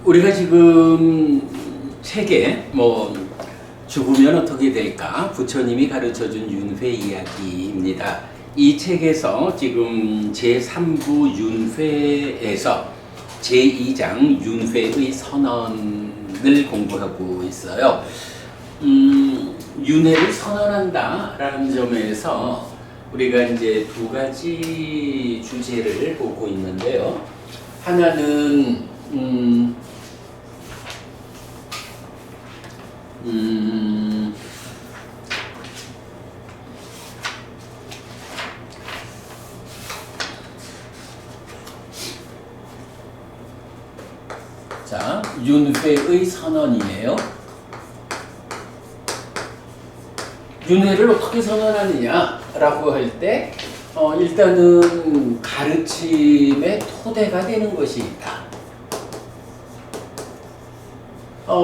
우리가 지금 책에 죽으면 어떻게 될까? 부처님이 가르쳐준 윤회 이야기입니다. 이 책에서 지금 제3부 윤회에서 제2장 윤회의 선언을 공부하고 있어요. 윤회를 선언한다라는 점에서 우리가 이제 두 가지 주제를 보고 있는데요. 하나는 자, 윤회의 선언이에요. 윤회를 어떻게 선언하느냐라고 할 때 일단은 가르침의 토대가 되는 것이 있다.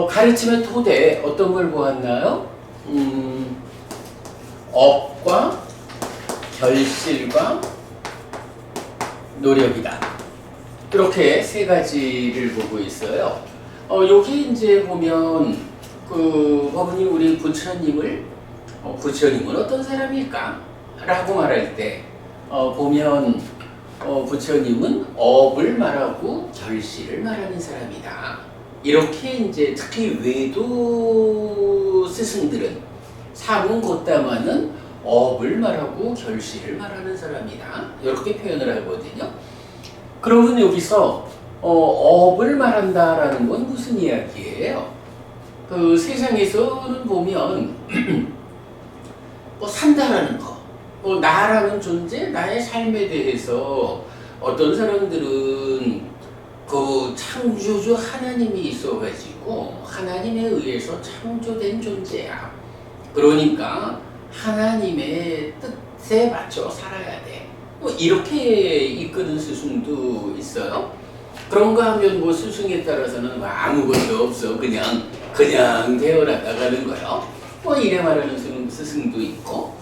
가르침의 토대 어떤 걸 보았나요? 업과 결실과 노력이다. 이렇게 세 가지를 보고 있어요. 여기 이제 보면 법은이 우리 부처님은 어떤 사람일까? 라고 말할 때 보면 부처님은 업을 말하고 결실을 말하는 사람이다. 이렇게 이제 특히 외도 스승들은 사문 곧다마는 업을 말하고 결실을 말하는 사람이다. 이렇게 표현을 하거든요. 그러면 여기서 업을 말한다라는 건 무슨 이야기예요? 세상에서는 보면 산다라는 거, 나라는 존재, 나의 삶에 대해서 어떤 사람들은 창조주 하나님이 있어가지고 하나님에 의해서 창조된 존재야. 그러니까 하나님의 뜻에 맞춰 살아야 돼. 이렇게 이끄는 스승도 있어요. 그런가 하면 스승에 따라서는 아무것도 없어. 그냥 태어났다 가는 거요. 이래 말하는 스승도 있고,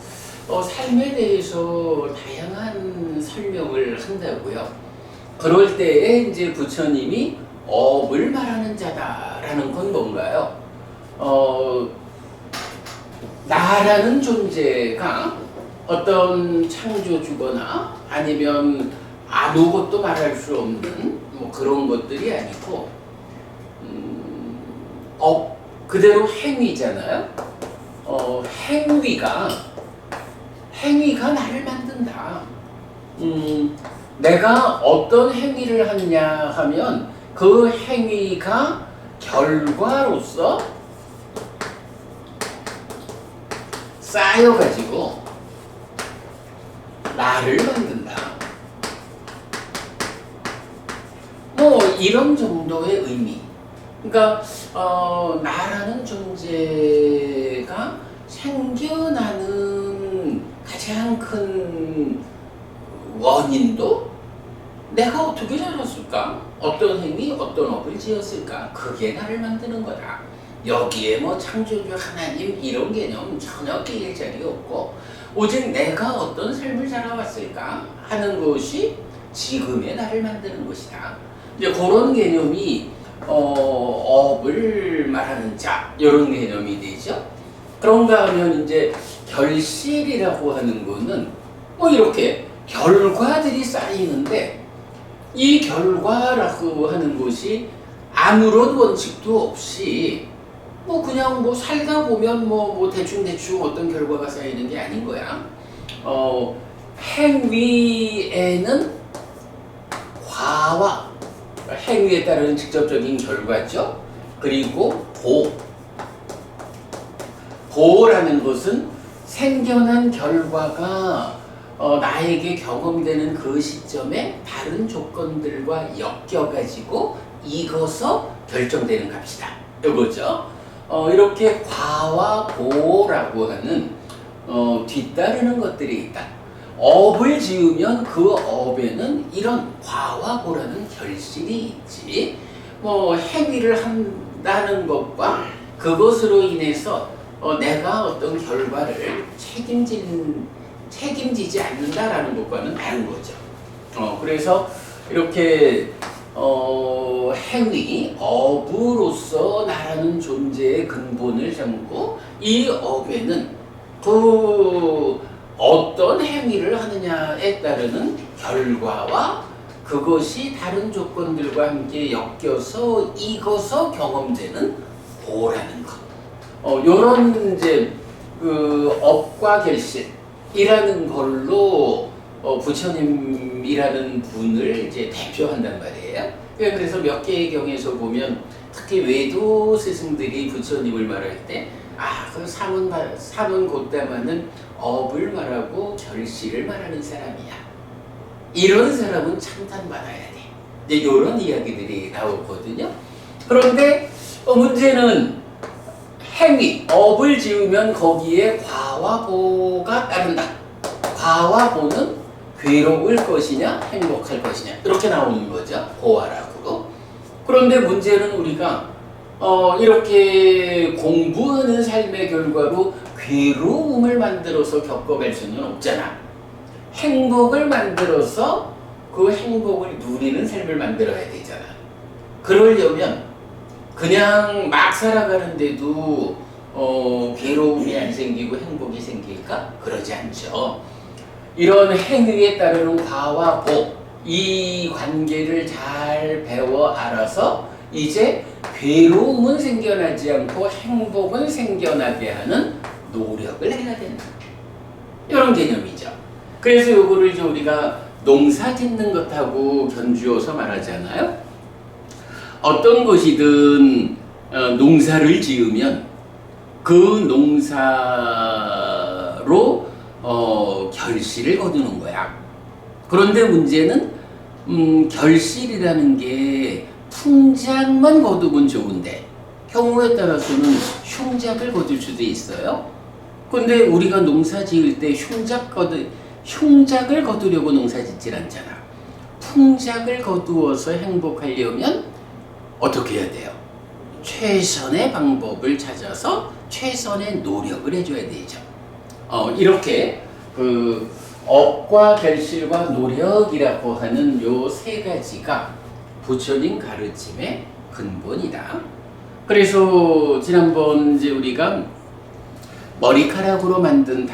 삶에 대해서 다양한 설명을 한다고요. 그럴 때에 이제 부처님이 업을 말하는 자다라는 건 뭔가요? 나라는 존재가 어떤 창조주거나 아니면 아무것도 말할 수 없는 그런 것들이 아니고, 그대로 행위잖아요. 행위가 나를 만든다. 내가 어떤 행위를 하느냐 하면 그 행위가 결과로서 쌓여가지고 나를 만든다. 이런 정도의 의미. 그러니까 나라는 존재가 생겨나는 가장 큰 원인도 내가 어떻게 자랐을까? 어떤 행위, 어떤 업을 지었을까? 그게 나를 만드는 거다. 여기에 창조주 하나님 이런 개념 전혀 끼일 자리 없고 오직 내가 어떤 삶을 살아왔을까 하는 것이 지금의 나를 만드는 것이다. 이제 그런 개념이 업을 말하는 자 이런 개념이 되죠. 그런가 하면 이제 결실이라고 하는 거는 이렇게 결과들이 쌓이는데 이 결과라고 하는 것이 아무런 원칙도 없이 그냥 살다 보면 대충 어떤 결과가 쌓이는 게 아닌 거야. 행위에는 과와 행위에 따른 직접적인 결과죠. 그리고 보라는 것은 생겨난 결과가 나에게 경험되는 그 시점에 다른 조건들과 엮여가지고 익어서 결정되는 값이다. 이거죠. 이렇게 과와 보라고 하는 뒤따르는 것들이 있다. 업을 지으면 그 업에는 이런 과와 보라는 결실이 있지. 행위를 한다는 것과 그것으로 인해서 내가 어떤 결과를 책임지지 않는다라는 것과는 다른 거죠. 그래서 이렇게 행위, 업으로서 나라는 존재의 근본을 삼고 이 업에는 그 어떤 행위를 하느냐에 따르는 결과와 그것이 다른 조건들과 함께 엮여서 익어서 경험되는 보라는 것. 요런 이제 그 업과 결실이라는 걸로 부처님이라는 분을 이제 대표한단 말이에요. 그래서 몇 개의 경에서 보면 특히 외도 스승들이 부처님을 말할 때 그 삼은 곧다마는 업을 말하고 결실을 말하는 사람이야. 이런 사람은 참탄받아야 돼. 이제 이런 이야기들이 나오거든요. 그런데 문제는 행위, 업을 지으면 거기에 과와 보가 따른다. 과와 보는 괴로울 것이냐, 행복할 것이냐 이렇게 나오는 거죠. 고아락으로. 그런데 문제는 우리가 이렇게 공부하는 삶의 결과로 괴로움을 만들어서 겪어갈 수는 없잖아. 행복을 만들어서 그 행복을 누리는 삶을 만들어야 되잖아. 그러려면 그냥 막 살아가는데도 괴로움이 안 생기고 행복이 생길까? 그러지 않죠. 이런 행위에 따르는 과와 보, 이 관계를 잘 배워 알아서 이제 괴로움은 생겨나지 않고 행복은 생겨나게 하는 노력을 해야 된다. 이런 개념이죠. 그래서 요거를 이제 우리가 농사 짓는 것하고 견주어서 말하잖아요. 어떤 것이든 농사를 지으면 그 농사로 결실을 거두는 거야. 그런데 문제는 결실이라는 게 풍작만 거두면 좋은데 경우에 따라서는 흉작을 거둘 수도 있어요. 근데 우리가 농사 지을 때 흉작을 거두려고 농사 짓질 않잖아. 풍작을 거두어서 행복하려면 어떻게 해야 돼요? 최선의 방법을 찾아서 최선의 노력을 해줘야 되죠. 이렇게 그 업과 결실과 노력이라고 하는 요 세 가지가 부처님 가르침의 근본이다. 그래서 지난번 이제 우리가 머리카락으로 만든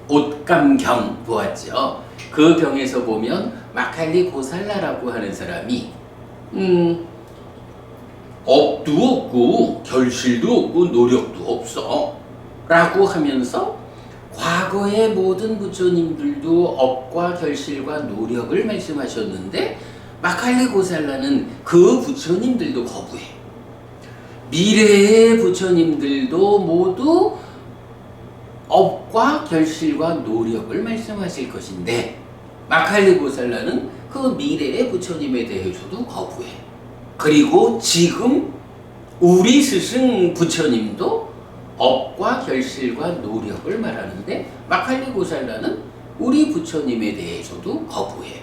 옷감경 보았죠. 그 경에서 보면 마칼리 고살라라고 하는 사람이 업도 없고 결실도 없고 노력도 없어 라고 하면서 과거의 모든 부처님들도 업과 결실과 노력을 말씀하셨는데 마칼리 고살라는 그 부처님들도 거부해. 미래의 부처님들도 모두 업과 결실과 노력을 말씀하실 것인데 마칼리 고살라는 그 미래의 부처님에 대해서도 거부해. 그리고 지금 우리 스승 부처님도 업과 결실과 노력을 말하는데 마칼리 고살라는 우리 부처님에 대해서도 거부해.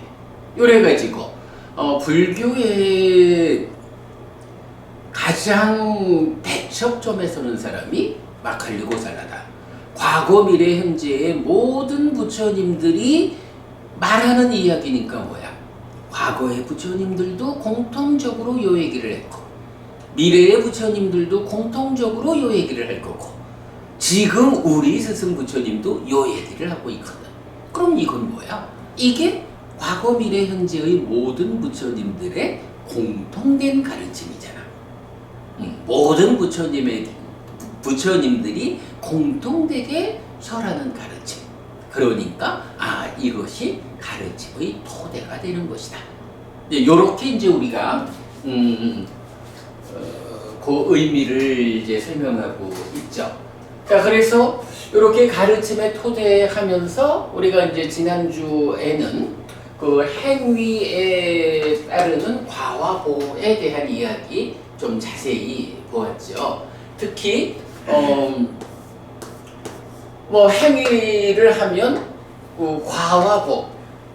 이래가지고 불교의 가장 대척점에 서는 사람이 마칼리 고살라다. 과거 미래 현재의 모든 부처님들이 말하는 이야기니까 뭐야? 과거의 부처님들도 공통적으로 요 얘기를 했고 미래의 부처님들도 공통적으로 요 얘기를 할 거고 지금 우리 스승 부처님도 요 얘기를 하고 있거든. 그럼 이건 뭐야? 이게 과거 미래 현재의 모든 부처님들의 공통된 가르침이잖아. 모든 부처님들이 공통되게 설하는 가르침. 그러니까 이것이 가르침의 토대가 되는 것이다. 이렇게 이제 우리가 그 의미를 이제 설명하고 있죠. 자, 그래서 이렇게 가르침의 토대하면서 우리가 이제 지난주에는 그 행위에 따르는 과와 보에 대한 이야기 좀 자세히 보았죠. 특히 행위를 하면 그 과와 보,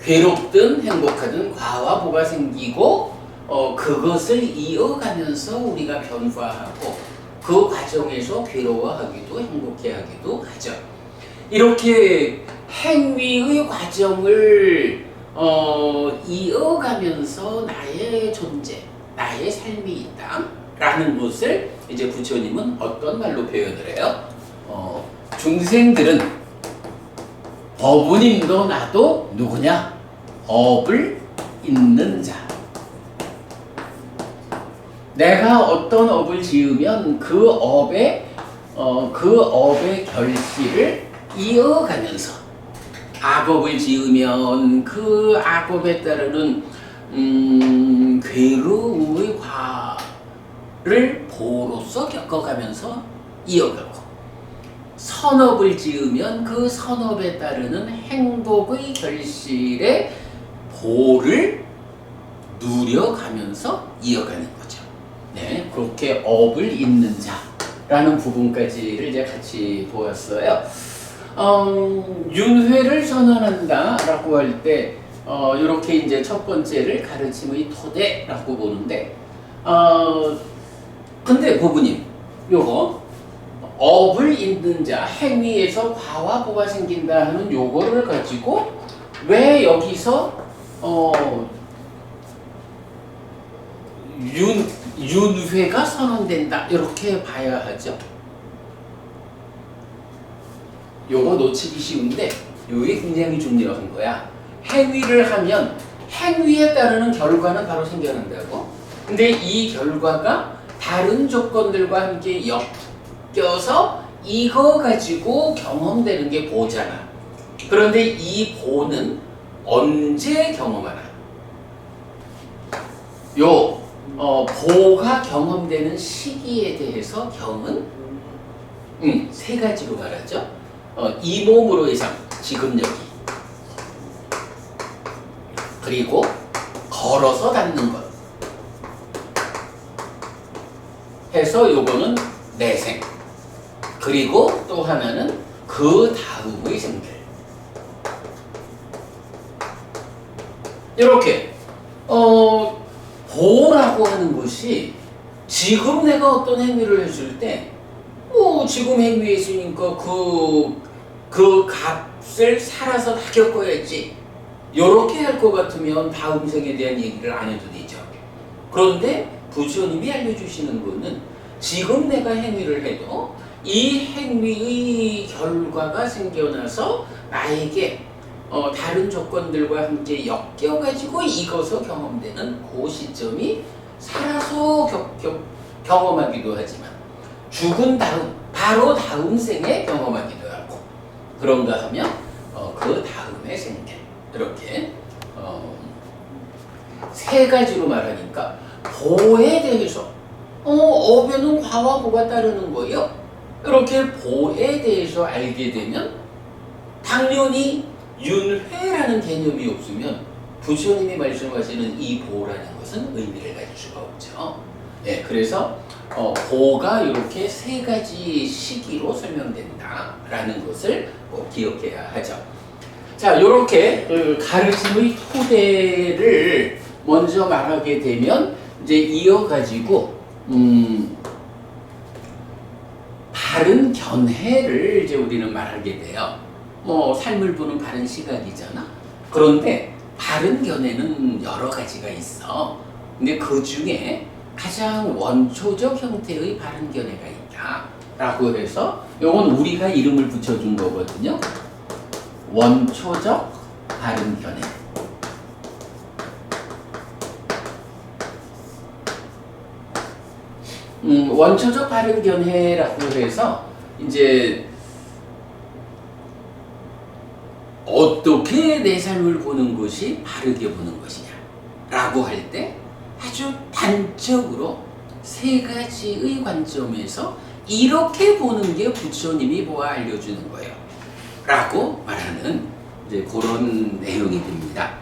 괴롭든 행복하든 과와 보가 생기고 그것을 이어가면서 우리가 변화하고 그 과정에서 괴로워하기도 행복해하기도 하죠. 이렇게 행위의 과정을 이어가면서 나의 존재, 나의 삶이 있다 라는 것을 이제 부처님은 어떤 말로 표현을 해요? 중생들은 어부님도 나도 누구냐? 업을 잇는 자. 내가 어떤 업을 지으면 그 업의 결실을 이어가면서 악업을 지으면 그 악업에 따르는 괴로움의 과를 보로서 겪어가면서 이어가고, 선업을 지으면 그 선업에 따르는 행복의 결실의 보를 누려가면서 이어가는 거죠. 네, 그렇게 업을 잇는 자라는 부분까지를 이제 같이 보았어요. 윤회를 선언한다라고 할 때 이렇게 이제 첫 번째를 가르침의 토대라고 보는데, 근데 부부님, 요거 업을 잇는 자, 행위에서 과와 보가 생긴다 하는 요거를 가지고 왜 여기서 윤회가 선언된다 이렇게 봐야 하죠. 요거 놓치기 쉬운데 요게 굉장히 중요한 거야. 행위를 하면 행위에 따르는 결과는 바로 생겨난다고. 근데 이 결과가 다른 조건들과 함께 엮여서 이거 가지고 경험되는 게 보잖아. 그런데 이 보는 언제 경험하나? 보가 경험되는 시기에 대해서 경은 세 가지로 말하죠. 이 몸으로의 삶, 지금 여기. 그리고 걸어서 닿는 것. 해서 요거는 내생. 그리고 또 하나는 그 다음의 생들. 이렇게 보라고 하는 것이 지금 내가 어떤 행위를 해줄 때 지금 행위에 있으니까 그 값을 살아서 다 겪어야지. 요렇게 할 것 같으면 다음 생에 대한 얘기를 안 해도 되죠. 그런데 부처님이 알려주시는 거는 지금 내가 행위를 해도 이 행위의 결과가 생겨나서 나에게 다른 조건들과 함께 엮여가지고 익어서 경험되는 그 시점이 살아서 경험하기도 하지만 죽은 다음, 바로 다음 생에 경험하기도 하고, 그런가 하면 그 다음에 생길. 이렇게 세 가지로 말하니까 보에 대해서 업에는 과와 보가 따르는 거예요. 이렇게 보에 대해서 알게 되면 당연히 윤회라는 개념이 없으면 부처님이 말씀하시는 이 보라는 것은 의미를 가질 수가 없죠. 예, 그래서 보가 이렇게 세 가지 시기로 설명된다라는 것을 꼭 기억해야 하죠. 자, 이렇게 가르침의 토대를 먼저 말하게 되면 이제 이어가지고 바른 견해를 이제 우리는 말하게 돼요. 삶을 보는 바른 시각이잖아. 그런데 바른 견해는 여러 가지가 있어. 근데 그 중에 가장 원초적 형태의 바른 견해가 있다라고 해서 이건 우리가 이름을 붙여준 거거든요. 원초적 바른 견해. 원초적 바른 견해라고 해서 이제 어떻게 내 삶을 보는 것이 바르게 보는 것이냐 라고 할 때 아주 단적으로 세 가지의 관점에서 이렇게 보는 게 부처님이 보아 알려주는 거예요 라고 말하는 이제 그런 내용이 됩니다.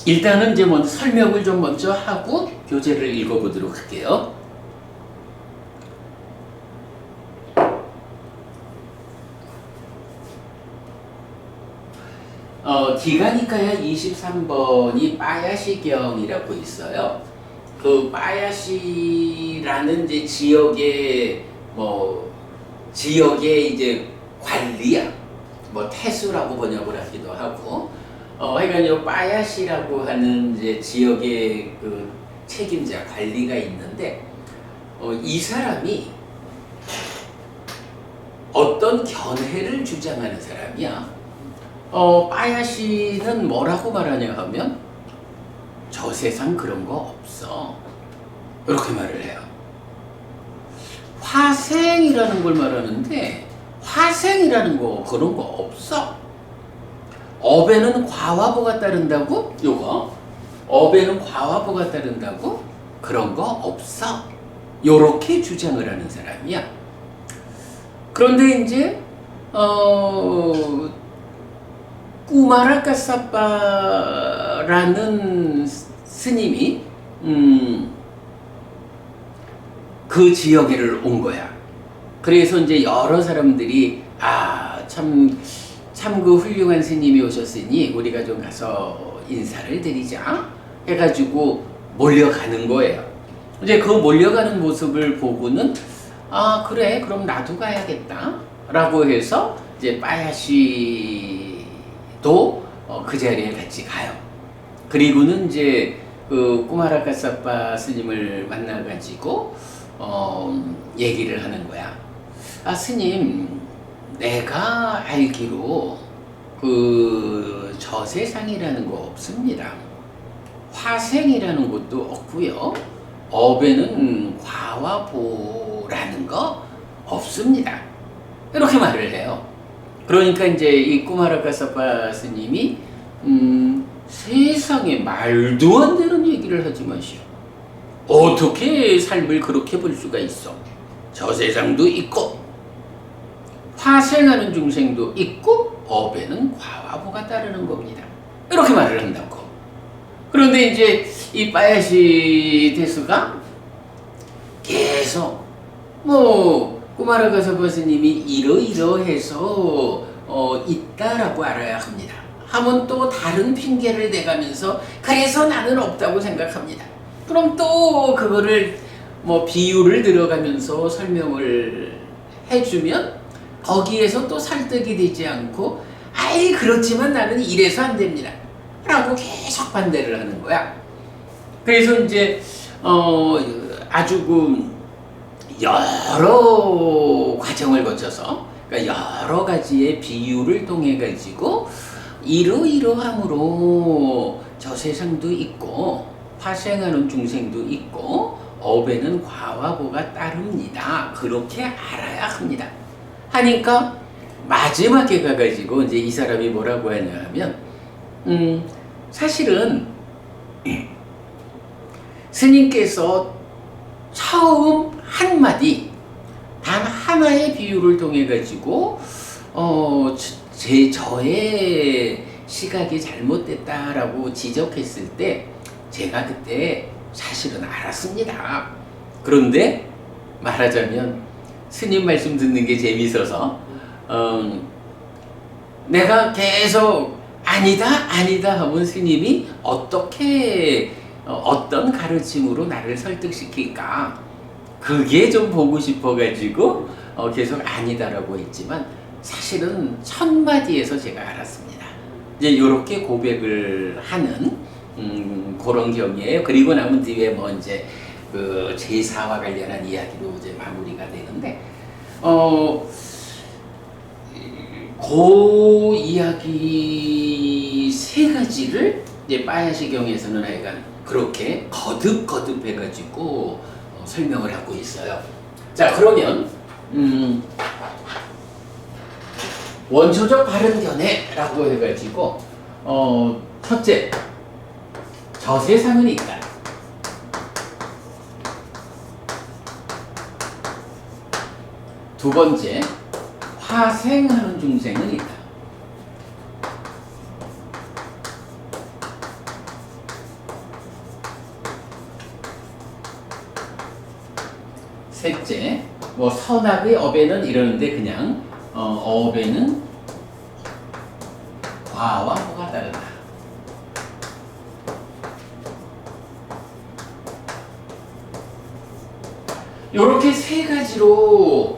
일단은 이제 먼저 설명을 좀 먼저 하고 교재를 읽어보도록 할게요. 디가니카야 23번이 빠야시경이라고 있어요. 그 빠야시라는 이제 지역의 이제 관리야. 뭐 태수라고 번역을 하기도 하고, 하여간 요 빠야시라고 하는 이제 지역의 그 책임자 관리가 있는데, 이 사람이 어떤 견해를 주장하는 사람이야. 빠야시는 뭐라고 말하냐 하면 저 세상 그런 거 없어, 이렇게 말을 해요. 화생이라는 걸 말하는데 화생이라는 거 그런 거 없어. 업에는 과화보가 따른다고? 요거 업에는 과화보가 따른다고? 그런 거 없어. 요렇게 주장을 하는 사람이야. 그런데 이제 꾸마라카사빠라는 스님이 그 지역에를 온 거야. 그래서 이제 여러 사람들이 참 그 훌륭한 스님이 오셨으니 우리가 좀 가서 인사를 드리자 해가지고 몰려가는 거예요. 이제 그 몰려가는 모습을 보고는 그래, 그럼 나도 가야겠다 라고 해서 이제 빠야시도 그 자리에 같이 가요. 그리고는 이제 그 꾸마라카사빠 스님을 만나가지고 얘기를 하는 거야. 스님, 내가 알기로 그 저세상이라는 거 없습니다. 화생이라는 것도 없고요. 업에는 과와보라는 거 없습니다. 이렇게 말을 해요. 그러니까 이제 이 꾸마라카사빠 스님이 세상에 말도 안 되는 얘기를 하지 마시오. 어떻게 삶을 그렇게 볼 수가 있어? 저 세상도 있고 화생하는 중생도 있고 업에는 과와보가 따르는 겁니다. 이렇게 말을 한다고. 그런데 이제 이 빠야시 대수가 계속 꾸마라카사빠 스님이 이러이러해서 있다라고 알아야 합니다. 하면 또 다른 핑계를 대가면서 그래서 나는 없다고 생각합니다. 그럼 또 그거를 비유를 들어가면서 설명을 해주면 거기에서 또 설득이 되지 않고 그렇지만 나는 이래서 안 됩니다 라고 계속 반대를 하는 거야. 그래서 이제 아주 여러 과정을 거쳐서, 그러니까 여러 가지의 비유를 통해 가지고 이러이러함으로 저 세상도 있고 화생하는 중생도 있고 업에는 과와보가 따릅니다. 그렇게 알아야 합니다. 하니까 마지막에 가가지고 이제 이 사람이 뭐라고 하냐 하면 사실은 스님께서 처음 한마디 단 하나의 비유를 통해 가지고 저의 시각이 잘못됐다라고 지적했을 때 제가 그때 사실은 알았습니다. 그런데 말하자면 스님 말씀 듣는 게 재미있어서 내가 계속 아니다 하면 스님이 어떻게 어떤 가르침으로 나를 설득시킬까, 그게 좀 보고 싶어가지고 계속 아니다라고 했지만 사실은 첫 마디에서 제가 알았습니다. 이제 이렇게 고백을 하는 그런 경우에요. 그리고 남은 뒤에 이제 그 제사와 관련한 이야기로 이제 마무리가 되는데 그 이야기 세 가지를 이제 빠야시경에서는 하여간 그렇게 거듭 해가지고 설명을 하고 있어요. 자, 그러면 원초적 바른 견해라고 해가지고 첫째, 저 세상은 있다. 두 번째, 화생하는 중생은 있다. 셋째, 선악의 업에는 이러는데 그냥 업에는 과와 보가 따른다. 이렇게 세 가지로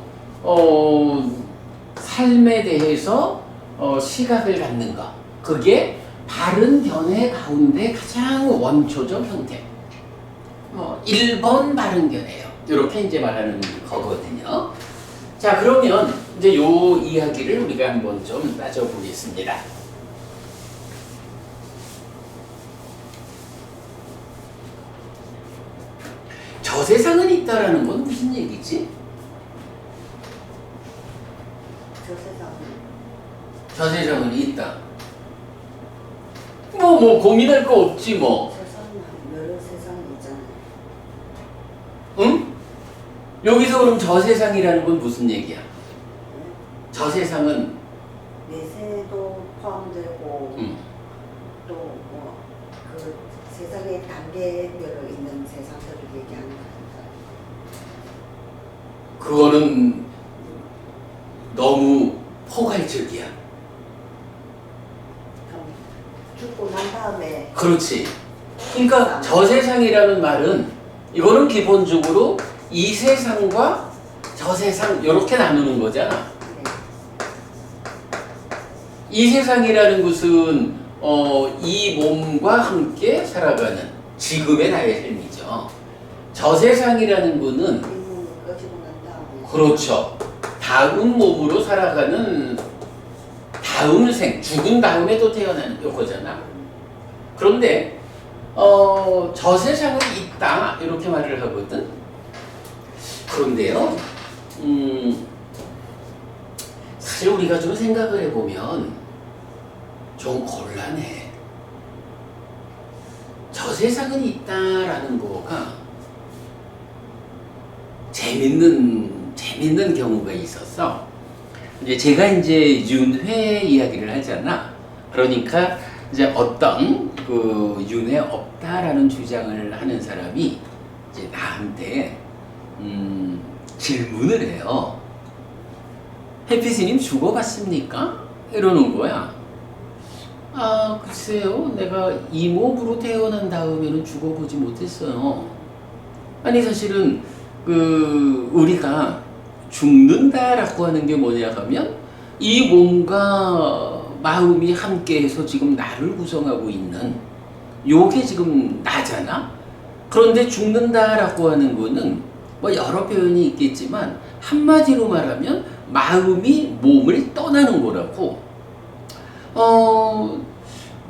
삶에 대해서 시각을 갖는 것. 그게 바른 견해 가운데 가장 원초적 형태. 1번 바른 견해요. 이렇게 이제 말하는 거거든요. 자, 그러면 이제 요 이야기를 우리가 한번 좀 따져보겠습니다. 저 세상은 있다라는 건 무슨 얘기지? 저 세상은 있다. 뭐 고민할 거 없지 뭐. 세상은 여러 세상이 있잖아요. 응? 여기서 그럼 저 세상이라는 건 무슨 얘기야? 저 세상은 내세도 포함되고 또 뭐 그 세상의 단계별로 있는 세상들을 얘기하는 거니까. 그거는 너무 포괄적이야. 그럼 죽고 난 다음에 그렇지. 그러니까 저 세상이라는 말은 이거는 기본적으로 이 세상과 저 세상 이렇게 나누는 거잖아. 이 세상이라는 것은 이 몸과 함께 살아가는 지금의 나의 삶이죠. 저 세상이라는 거는 그렇죠. 다음 몸으로 살아가는 다음 생, 죽은 다음에 또 태어나는 요거잖아. 그런데 저 세상은 있다 이렇게 말을 하거든. 그런데요, 사실 우리가 좀 생각을 해보면 좀 곤란해. 저 세상은 있다라는 거가 재밌는 경우가 있었어. 이제 제가 이제 윤회 이야기를 하잖아. 그러니까 이제 어떤 그 윤회 없다라는 주장을 하는 사람이 이제 나한테 질문을 해요. 해피스님 죽어봤습니까? 이러는 거야. 아, 글쎄요. 내가 이 몸으로 태어난 다음에는 죽어보지 못했어요. 아니, 사실은 우리가 죽는다라고 하는 게 뭐냐 하면 이 몸과 마음이 함께해서 지금 나를 구성하고 있는 요게 지금 나잖아. 그런데 죽는다라고 하는 거는 뭐 여러 표현이 있겠지만 한마디로 말하면 마음이 몸을 떠나는 거라고.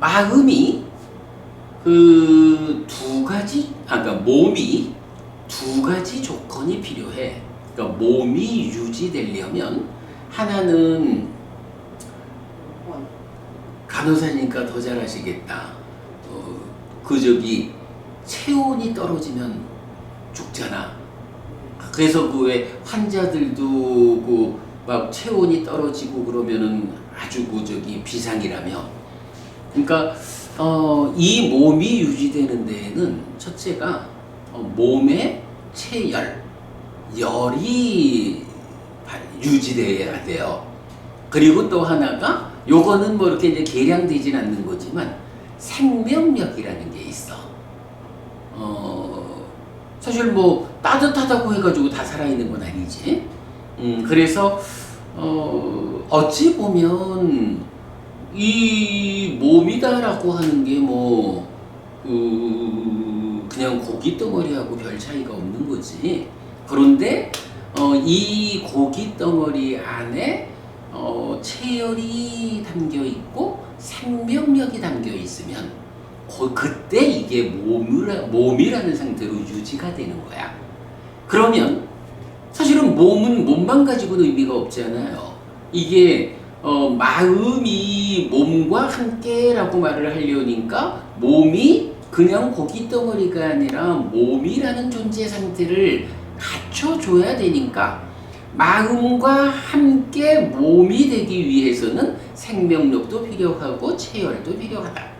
마음이 그러니까 몸이 두 가지 조건이 필요해. 그러니까 몸이 유지되려면 하나는 간호사니까 더 잘하시겠다. 체온이 떨어지면 죽잖아. 그래서 그 왜 환자들도 막 체온이 떨어지고 그러면은 아주 비상이라며. 그러니까 이 몸이 유지되는 데에는 첫째가 몸의 열이 유지돼야 돼요. 그리고 또 하나가 요거는 뭐 이렇게 이제 계량되진 않는 거지만 생명력이라는 게 있어. 사실 뭐 따뜻하다고 해가지고 다 살아있는 건 아니지. 그래서 어찌 보면 이 몸이다라고 하는 게 뭐 그냥 고기 덩어리하고 별 차이가 없는 거지. 그런데 이 고기 덩어리 안에 체열이 담겨 있고 생명력이 담겨 있으면 그때 이게 몸이라는 상태로 유지가 되는 거야. 그러면 사실은 몸은 몸만 가지고는 의미가 없잖아요. 이게 마음이 몸과 함께라고 말을 하려니까 몸이 그냥 고기 덩어리가 아니라 몸이라는 존재 상태를 갖춰줘야 되니까 마음과 함께 몸이 되기 위해서는 생명력도 필요하고 체열도 필요하다.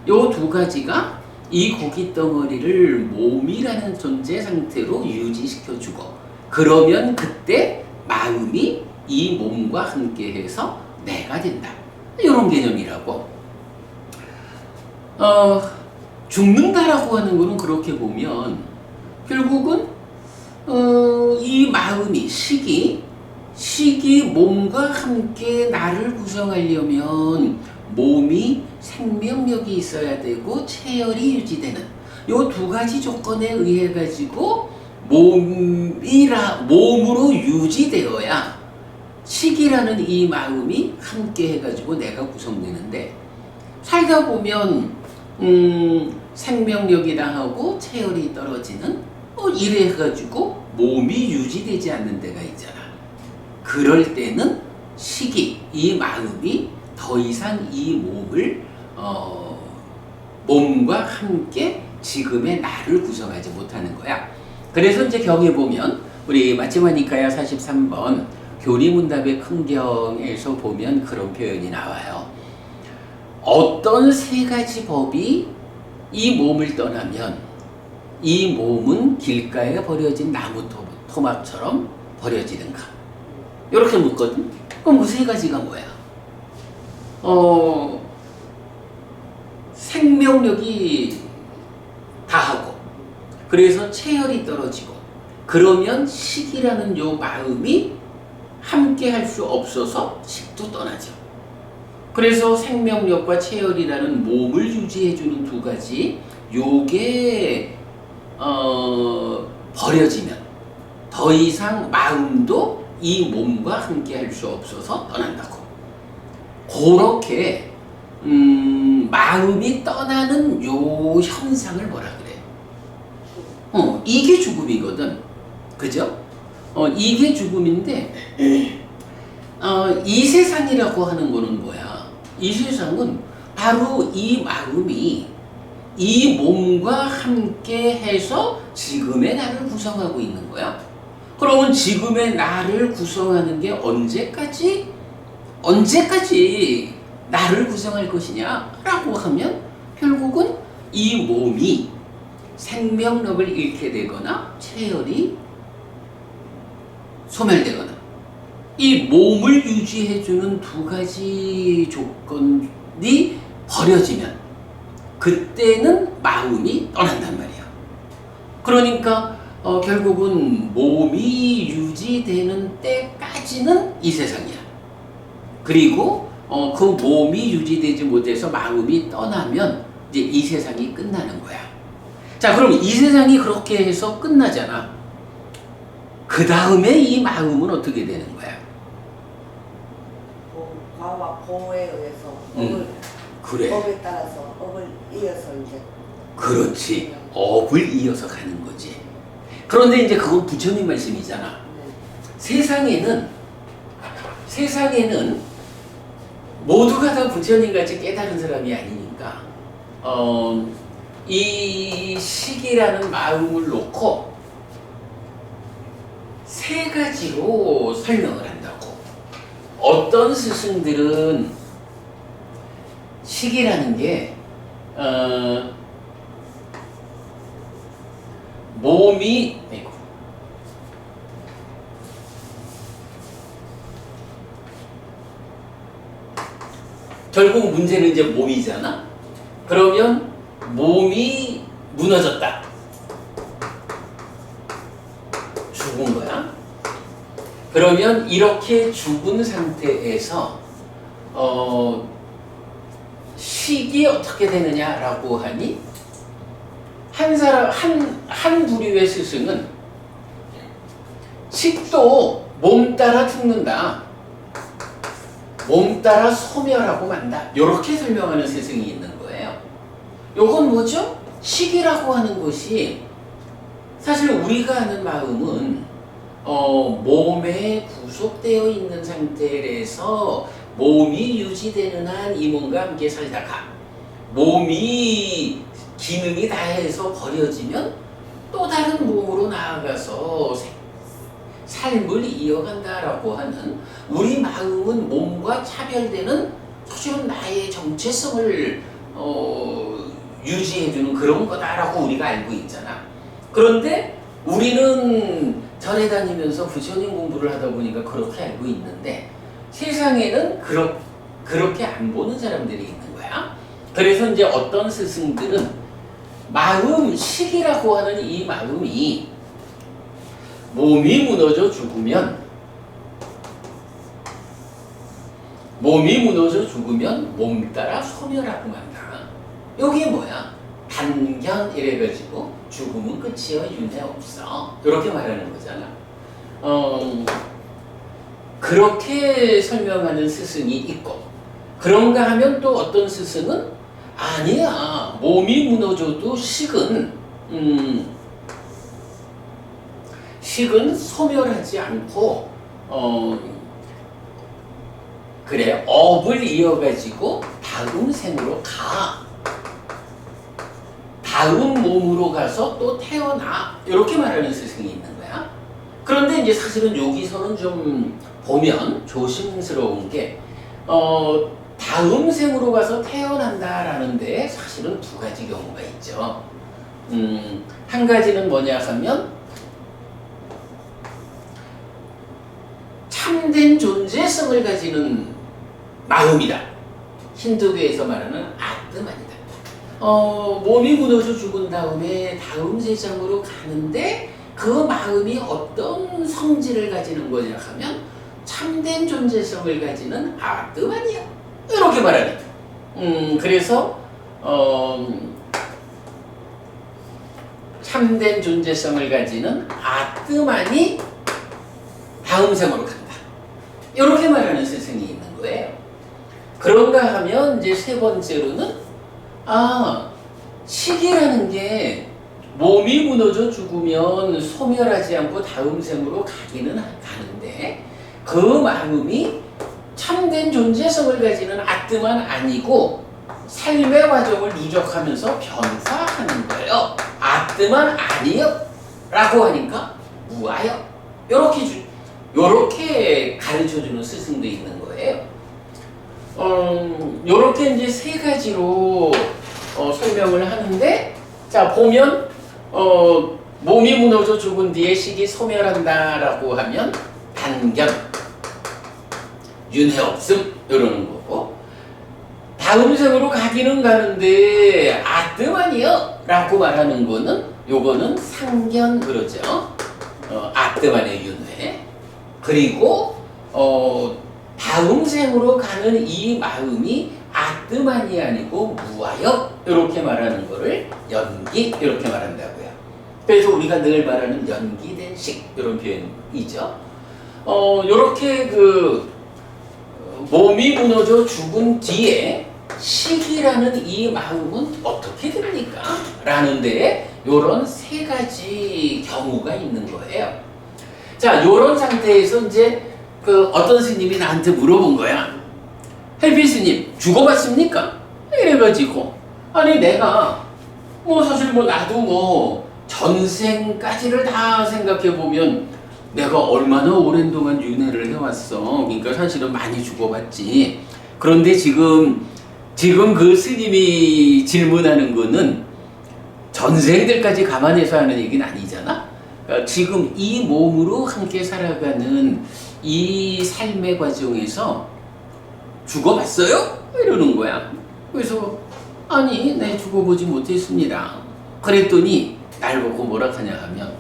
요 두 가지가 이 고기 덩어리를 몸이라는 존재 상태로 유지시켜주고, 그러면 그때 마음이 이 몸과 함께해서 내가 된다. 이런 개념이라고. 죽는다라고 하는 거는 그렇게 보면 결국은 이 마음이 식이 몸과 함께 나를 구성하려면 몸이 생명력이 있어야 되고 체열이 유지되는 요 두 가지 조건에 의해 가지고 몸으로 유지되어야 식이라는 이 마음이 함께 해가지고 내가 구성되는데, 살다 보면 생명력이라 하고 체열이 떨어지는 이래 가지고 몸이 유지되지 않는 데가 있잖아. 그럴 때는 식이, 이 마음이 더 이상 이 몸을 몸과 함께 지금의 나를 구성하지 못하는 거야. 그래서 이제 경에 보면 우리 마치마니카야 43번 교리문답의 큰경에서 보면 그런 표현이 나와요. 어떤 세 가지 법이 이 몸을 떠나면 이 몸은 길가에 버려진 나무 토막처럼 버려지는가? 이렇게 묻거든. 그럼 그 세 가지가 뭐야? 생명력이 다하고, 그래서 체열이 떨어지고, 그러면 식이라는 요 마음이 함께 할 수 없어서 식도 떠나죠. 그래서 생명력과 체열이라는 몸을 유지해주는 두 가지, 요게 버려지면 더 이상 마음도 이 몸과 함께 할 수 없어서 떠난다고. 그렇게 마음이 떠나는 요 현상을 뭐라 그래? 이게 죽음이거든. 그죠? 이게 죽음인데, 이 세상이라고 하는 거는 뭐야? 이 세상은 바로 이 마음이 이 몸과 함께 해서 지금의 나를 구성하고 있는 거야. 그러면 지금의 나를 구성하는 게 언제까지 나를 구성할 것이냐? 라고 하면 결국은 이 몸이 생명력을 잃게 되거나 체열이 소멸되거나 이 몸을 유지해주는 두 가지 조건이 버려지면 그때는 마음이 떠난단 말이야. 그러니까 결국은 몸이 유지되는 때까지는 이 세상이야. 그리고 그 몸이 유지되지 못해서 마음이 떠나면 이제 이 세상이 끝나는 거야. 자, 그럼 이 세상이 그렇게 해서 끝나잖아. 그 다음에 이 마음은 어떻게 되는 거야? 과와 보에 의해서 업을, 그래. 업에 따라서 업을 이어서 이제. 그렇지. 업을 이어서 가는 거지. 그런데 이제 그건 부처님 말씀이잖아. 세상에는 모두가 다 부처님 같이 깨달은 사람이 아니니까 이 식이라는 마음을 놓고 세 가지로 설명을 한다고. 어떤 스승들은 식이라는 게 몸이 결국 문제는 이제 몸이잖아. 그러면 몸이 무너졌다. 죽은 거야. 그러면 이렇게 죽은 상태에서 식이 어떻게 되느냐라고 하니 한 부류의 스승은 식도 몸 따라 죽는다. 몸 따라 소멸하고 만다. 이렇게 설명하는 스승이 있는 거예요. 요건 뭐죠? 식이라고 하는 것이 사실 우리가 아는 마음은 몸에 구속되어 있는 상태에서 몸이 유지되는 한 이 몸과 함께 살다가 몸이 기능이 다해서 버려지면 또 다른 몸으로 나아가서 삶을 이어간다라고 하는, 우리 마음은 몸과 차별되는 사실은 나의 정체성을 유지해주는 그런 거다라고 우리가 알고 있잖아. 그런데 우리는 절에 다니면서 부처님 공부를 하다 보니까 그렇게 알고 있는데 세상에는 그렇게 안 보는 사람들이 있는 거야. 그래서 이제 어떤 스승들은 식이라고 하는 이 마음이 몸이 무너져 죽으면 몸이 무너져 죽으면 몸 따라 소멸하고 만다. 요게 뭐야? 단견 이래가지고 죽음은 끝이여 윤회 없어. 이렇게 말하는 거잖아. 그렇게 설명하는 스승이 있고, 그런가 하면 또 어떤 스승은 아니야, 몸이 무너져도 식은 소멸하지 않고 그래, 업을 이어가지고 다음 생으로 가, 다음 몸으로 가서 또 태어나, 이렇게 말하는 스승이 있는 거야. 그런데 이제 사실은 여기서는 좀 보면 조심스러운 게 다음 생으로 가서 태어난다라는데 사실은 두 가지 경우가 있죠. 한 가지는 뭐냐 하면 참된 존재성을 가지는 마음이다. 힌두교에서 말하는 아트만이다. 몸이 무너져 죽은 다음에 다음 세상으로 가는데 그 마음이 어떤 성질을 가지는 거냐 하면 참된 존재성을 가지는 아트만이야. 이렇게 말하니까. 그래서 참된 존재성을 가지는 아트만이 다음 생으로 간다. 이렇게 말하는 스승이 있는 거예요. 그런가 하면 이제 세 번째로는 식이라는 게 몸이 무너져 죽으면 소멸하지 않고 다음 생으로 가기는 가는데 그 마음이 참된 존재성을 가지는 아트만 아니고 삶의 과정을 누적하면서 변화하는 거예요. 아트만 아니요 라고 하니까 무아요. 요렇게 가르쳐주는 스승도 있는 거예요. 요렇게 이제 세 가지로 설명을 하는데, 자, 보면, 몸이 무너져 죽은 뒤에 식이 소멸한다라고 하면, 단견, 윤회 없음, 이러는 거고, 다음 생으로 가기는 가는데, 아뜨만이요 라고 말하는 거는, 요거는 상견, 그러죠. 아뜨만의 윤회. 그리고 다음 생으로 가는 이 마음이 아뜨만이 아니고 무아역, 이렇게 말하는 거를 연기, 이렇게 말한다고요. 그래서 우리가 늘 말하는 연기된 식, 이런 표현이죠. 요렇게 몸이 무너져 죽은 뒤에 식이라는 이 마음은 어떻게 됩니까? 라는 데에 요런 세 가지 경우가 있는 거예요. 자, 요런 상태에서 이제 어떤 스님이 나한테 물어본 거야. 헬비 스님, 죽어봤습니까? 이래가지고, 아니, 내가, 사실 나도 전생까지를 다 생각해보면 내가 얼마나 오랜 동안 윤회를 해왔어. 그러니까 사실은 많이 죽어봤지. 그런데 지금 그 스님이 질문하는 거는 전생들까지 감안해서 하는 얘기는 아니잖아? 지금 이 몸으로 함께 살아가는 이 삶의 과정에서 죽어봤어요? 이러는 거야. 그래서 아니, 네, 죽어보지 못했습니다. 그랬더니 날 보고 뭐라 하냐 하면,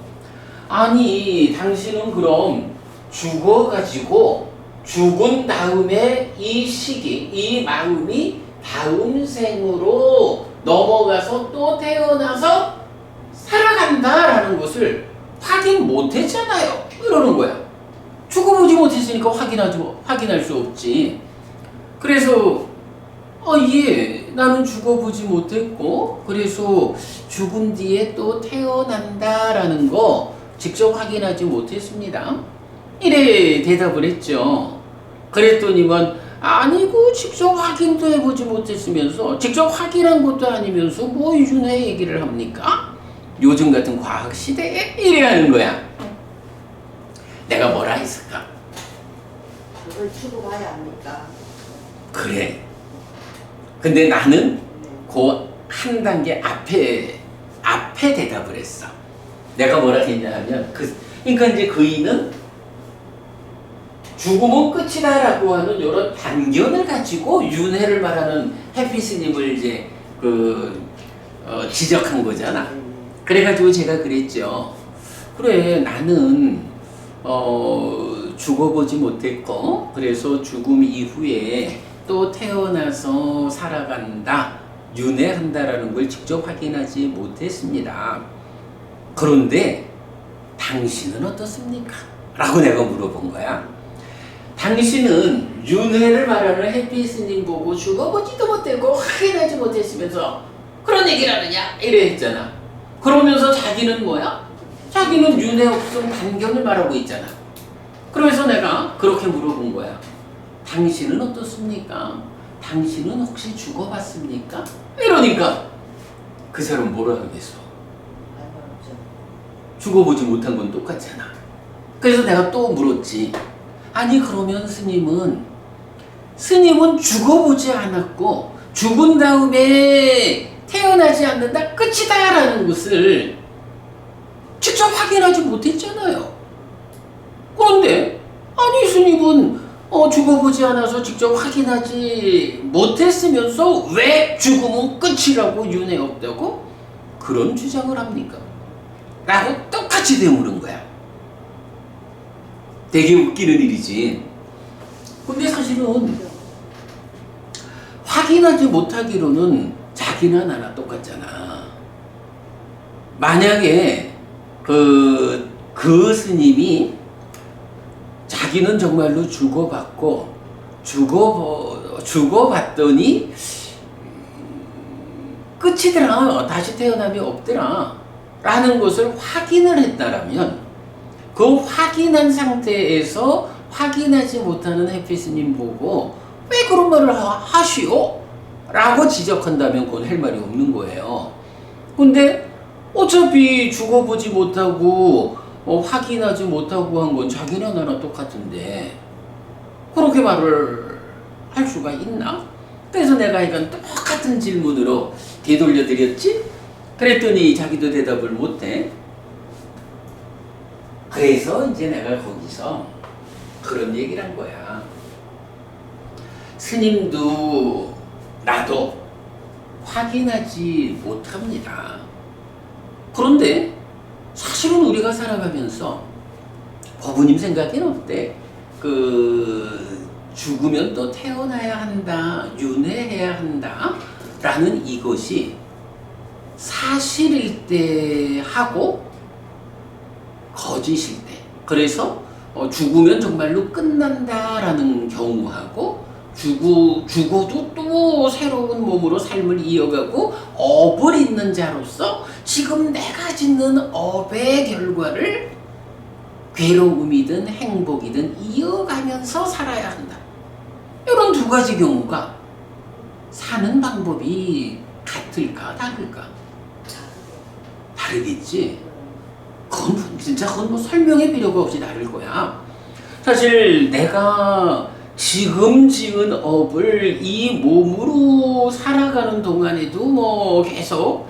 아니, 당신은 그럼 죽어가지고 죽은 다음에 이 시기, 이 마음이 다음 생으로 넘어가서 또 태어나서 살아간다라는 것을 확인 못했잖아요. 이러는 거야. 죽어보지 못했으니까 확인할 수 없지. 그래서 예, 나는 죽어보지 못했고, 그래서 죽은 뒤에 또 태어난다라는 거 직접 확인하지 못했습니다. 이래 대답을 했죠. 그랬더니만 아니고 직접 확인도 해보지 못했으면서 직접 확인한 것도 아니면서 뭐 윤회 얘기를 합니까? 요즘 같은 과학 시대에 이래 하는 거야. 내가 뭐라 했을까? 그걸 추구봐야 합니까? 그래. 근데 나는 그 한 단계 앞에 대답을 했어. 내가 뭐라 했냐 하면, 그러니까 이제 그이는 죽음은 끝이다라고 하는 이런 단견을 가지고 윤회를 말하는 해피스님을 이제 지적한 거잖아. 그래가지고 제가 그랬죠. 그래, 나는 죽어보지 못했고 그래서 죽음 이후에 또 태어나서 살아간다, 윤회한다라는 걸 직접 확인하지 못했습니다. 그런데 당신은 어떻습니까? 라고 내가 물어본 거야. 당신은 윤회를 말하는 해피 스님 보고 죽어보지도 못했고 확인하지 못했으면서 그런 얘기를 하느냐? 이래 했잖아. 그러면서 자기는 뭐야? 자기는 윤회 없음 단견을 말하고 있잖아. 그래서 내가 그렇게 물어본 거야. 당신은 어떻습니까? 당신은 혹시 죽어봤습니까? 이러니까 그 사람 뭐라 하겠어? 죽어보지 못한 건 똑같잖아. 그래서 내가 또 물었지. 아니 그러면 스님은 죽어보지 않았고 죽은 다음에 태어나지 않는다 끝이다 라는 것을 직접 확인하지 못했잖아요. 그런데 아니 스님은 죽어보지 않아서 직접 확인하지 못했으면서 왜 죽음은 끝이라고 윤회 없다고 그런 주장을 합니까? 라고 똑같이 되물은 거야. 되게 웃기는 일이지. 근데 사실은 확인하지 못하기로는 자기나 나나 똑같잖아. 만약에 그 스님이 자기는 정말로 죽어봤고 죽어봤더니 끝이더라, 다시 태어남이 없더라 라는 것을 확인을 했다라면 그 확인한 상태에서 확인하지 못하는 해피 스님 보고 왜 그런 말을 하시오? 라고 지적한다면 그건 할 말이 없는 거예요. 근데 어차피 죽어보지 못하고 확인하지 못하고 한 건 자기나 나나 똑같은데 그렇게 말을 할 수가 있나? 그래서 내가 이건 똑같은 질문으로 되돌려 드렸지? 그랬더니 자기도 대답을 못해. 그래서 이제 내가 거기서 그런 얘기를 한 거야. 스님도 나도 확인하지 못합니다. 그런데 사실은 우리가 살아가면서 법부님 생각에는 어때? 죽으면 또 태어나야 한다, 윤회해야 한다 라는 이것이 사실일 때 하고 거짓일 때, 그래서 죽으면 정말로 끝난다라는 경우하고 죽어도 또 새로운 몸으로 삶을 이어가고 업을 잇는 자로서 지금 내가 짓는 업의 결과를 괴로움이든 행복이든 이어가면서 살아야 한다. 이런 두 가지 경우가 사는 방법이 같을까 다를까? 다르겠지. 그건 뭐 설명의 필요가 없이 다를 거야. 사실 내가 지금 지은 업을 이 몸으로 살아가는 동안에도 뭐 계속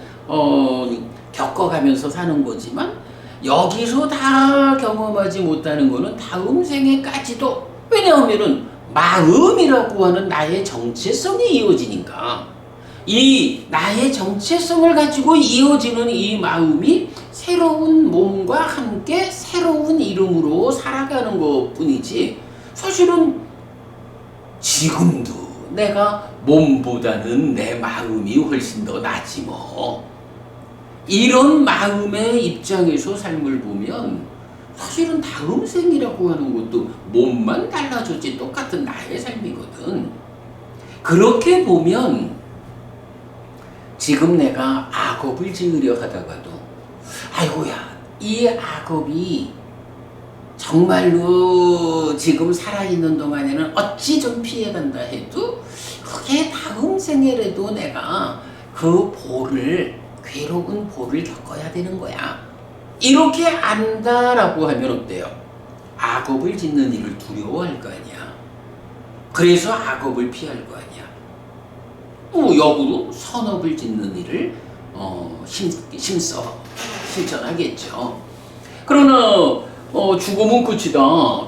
겪어가면서 사는 거지만 여기서 다 경험하지 못하는 거는 다음 생에까지도, 왜냐하면은 마음이라고 하는 나의 정체성이 이어지니까 이 나의 정체성을 가지고 이어지는 이 마음이 새로운 몸과 함께 새로운 이름으로 살아가는 것 뿐이지 사실은 지금도 내가 몸보다는 내 마음이 훨씬 더 낫지 뭐. 이런 마음의 입장에서 삶을 보면 사실은 다음 생이라고 하는 것도 몸만 달라졌지 똑같은 나의 삶이거든. 그렇게 보면 지금 내가 악업을 지으려 하다가도 아이고야, 이 악업이 정말로 지금 살아있는 동안에는 어찌 좀 피해간다 해도 그게 다음 생에라도 내가 그 괴로운 보를 겪어야 되는 거야. 이렇게 안다라고 하면 어때요? 악업을 짓는 일을 두려워할 거 아니야. 그래서 악업을 피할 거 아니야. 역으로 선업을 짓는 일을 힘써 실천하겠죠. 그러나 죽음은 끝이다,